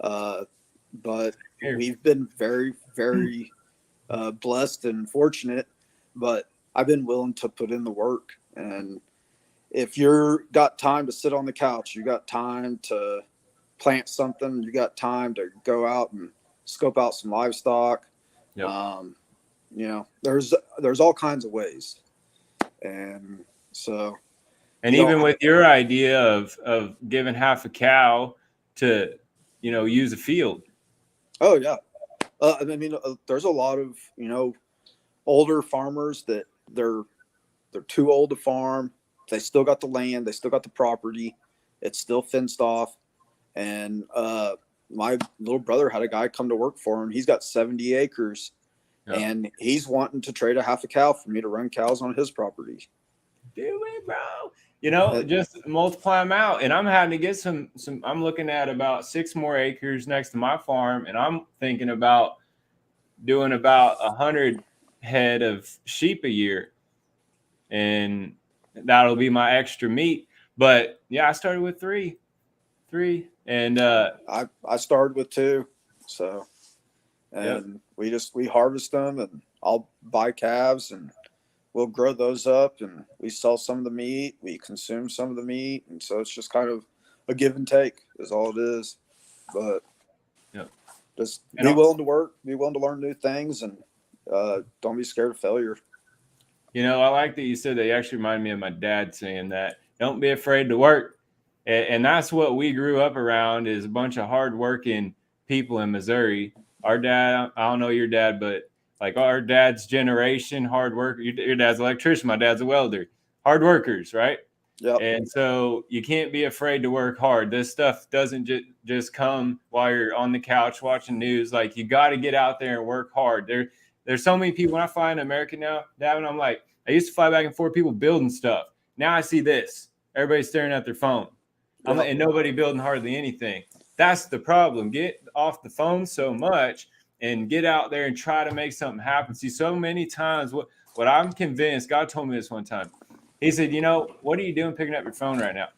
But we've been very, very blessed and fortunate. But I've been willing to put in the work. And if you're got time to sit on the couch, you got time to plant something, you got time to go out and scope out some livestock. Yep. There's all kinds of ways. And so, And even with your idea of giving half a cow to, use a field. Oh yeah. There's a lot of, older farmers that they're too old to farm. They still got the land, they still got the property. It's still fenced off. And my little brother had a guy come to work for him. He's got 70 acres. Yep. And he's wanting to trade a half a cow for me to run cows on his property. Do it, bro. Just multiply them out. And I'm having to get some, I'm looking at about 6 more acres next to my farm. And I'm thinking about doing about 100 head of sheep a year. And that'll be my extra meat. But yeah, I started with three. And I started with 2. So, and yep. we harvest them, and I'll buy calves and we'll grow those up, and we sell some of the meat, we consume some of the meat. And so it's just kind of a give and take is all it is. But just be willing to work, be willing to learn new things, and don't be scared of failure. I like that you said that. You actually remind me of my dad saying that. Don't be afraid to work. And that's what we grew up around, is a bunch of hardworking people in Missouri. Our dad, I don't know your dad, but like our dad's generation, hard work. Your dad's an electrician. My dad's a welder. Hard workers, right? Yep. And so you can't be afraid to work hard. This stuff doesn't just come while you're on the couch watching news. Like, you got to get out there and work hard. There's so many people. When I fly in America now, Davin, I'm like, I used to fly back and forth, people building stuff. Now I see this. Everybody's staring at their phone. Yep. And nobody building hardly anything. That's the problem. Get off the phone so much and get out there and try to make something happen. See, so many times what I'm convinced, God told me this one time. He said, what are you doing picking up your phone right now?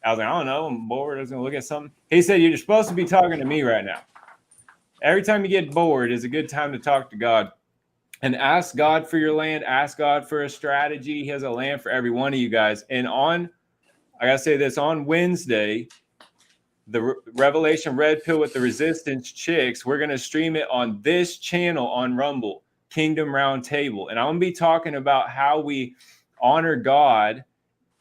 I was like, I don't know. I'm bored. I was going to look at something. He said, you're supposed to be talking to me right now. Every time you get bored is a good time to talk to God. And ask God for your land. Ask God for a strategy. He has a land for every one of you guys. And I got to say this, on Wednesday, the Revelation Red Pill with the Resistance Chicks, we're going to stream it on this channel on Rumble, Kingdom Round Table. And I'm going to be talking about how we honor God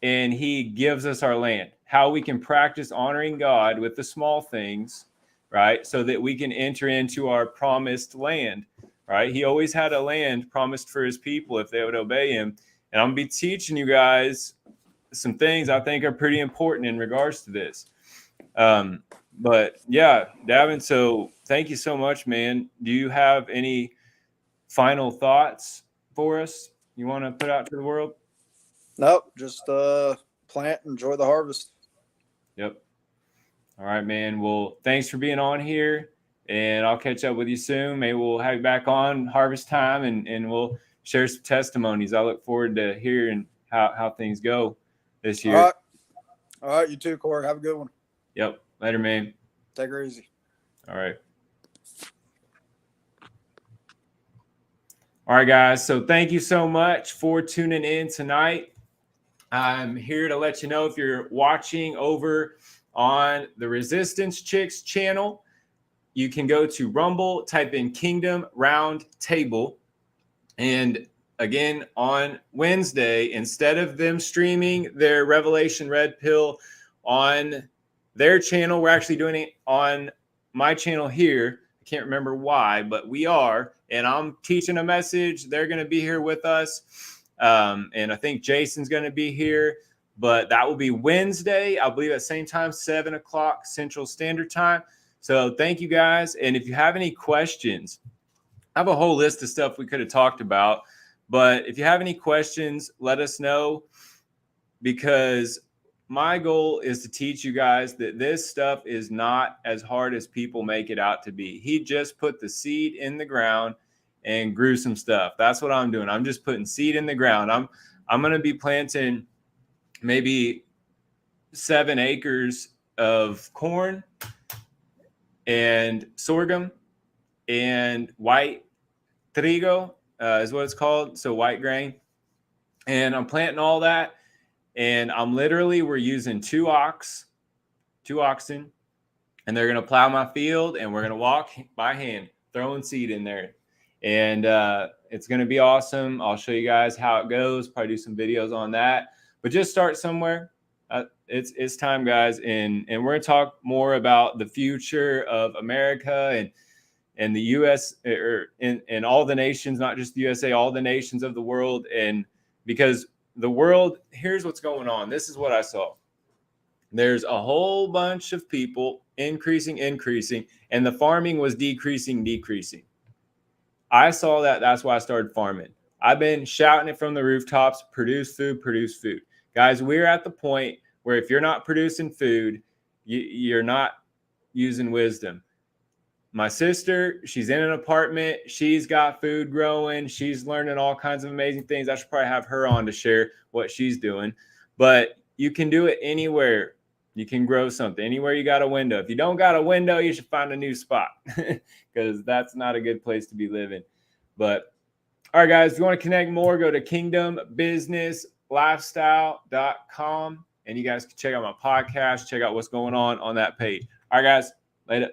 and he gives us our land, how we can practice honoring God with the small things, right? So that we can enter into our promised land, right? He always had a land promised for his people if they would obey him. And I'm going to be teaching you guys some things I think are pretty important in regards to this. But yeah, Davin, so thank you so much, man. Do you have any final thoughts for us you want to put out to the world? Nope, just plant, enjoy the harvest. Yep. All right, man. Well, thanks for being on here, and I'll catch up with you soon. Maybe we'll have you back on harvest time, and we'll share some testimonies. I look forward to hearing how things go this year. All right. You too, Corey. Have a good one. Yep. Later, man. Take her easy. All right. All right, guys. So thank you so much for tuning in tonight. I'm here to let you know if you're watching over on the Resistance Chicks channel, you can go to Rumble, type in Kingdom Round Table. And again, on Wednesday, instead of them streaming their Revelation Red Pill on their channel, we're actually doing it on my channel here. I can't remember why, but we are. And I'm teaching a message. They're going to be here with us. And I think Jason's going to be here. But that will be Wednesday, I believe at the same time, 7 o'clock Central Standard Time. So thank you guys. And if you have any questions, I have a whole list of stuff we could have talked about. But if you have any questions, let us know, because my goal is to teach you guys that this stuff is not as hard as people make it out to be. He just put the seed in the ground and grew some stuff. That's what I'm doing. I'm just putting seed in the ground. I'm going to be planting maybe 7 acres of corn and sorghum and white trigo is what it's called. So white grain. And I'm planting all that. And we're using 2 oxen, and they're going to plow my field, and we're going to walk by hand, throwing seed in there. And it's going to be awesome. I'll show you guys how it goes, probably do some videos on that, but just start somewhere. It's time, guys. And we're going to talk more about the future of America and the U.S. and all the nations, not just the USA, all the nations of the world. And because the world, here's what's going on. This is what I saw. There's a whole bunch of people increasing, and the farming was decreasing. I saw that. That's why I started farming. I've been shouting it from the rooftops, produce food. Guys, we're at the point where if you're not producing food, you're not using wisdom. My sister, she's in an apartment. She's got food growing. She's learning all kinds of amazing things. I should probably have her on to share what she's doing. But you can do it anywhere. You can grow something anywhere you got a window. If you don't got a window, you should find a new spot, because that's not a good place to be living. But all right, guys, if you want to connect more, go to kingdombusinesslifestyle.com, and you guys can check out my podcast, check out what's going on that page. All right, guys, later.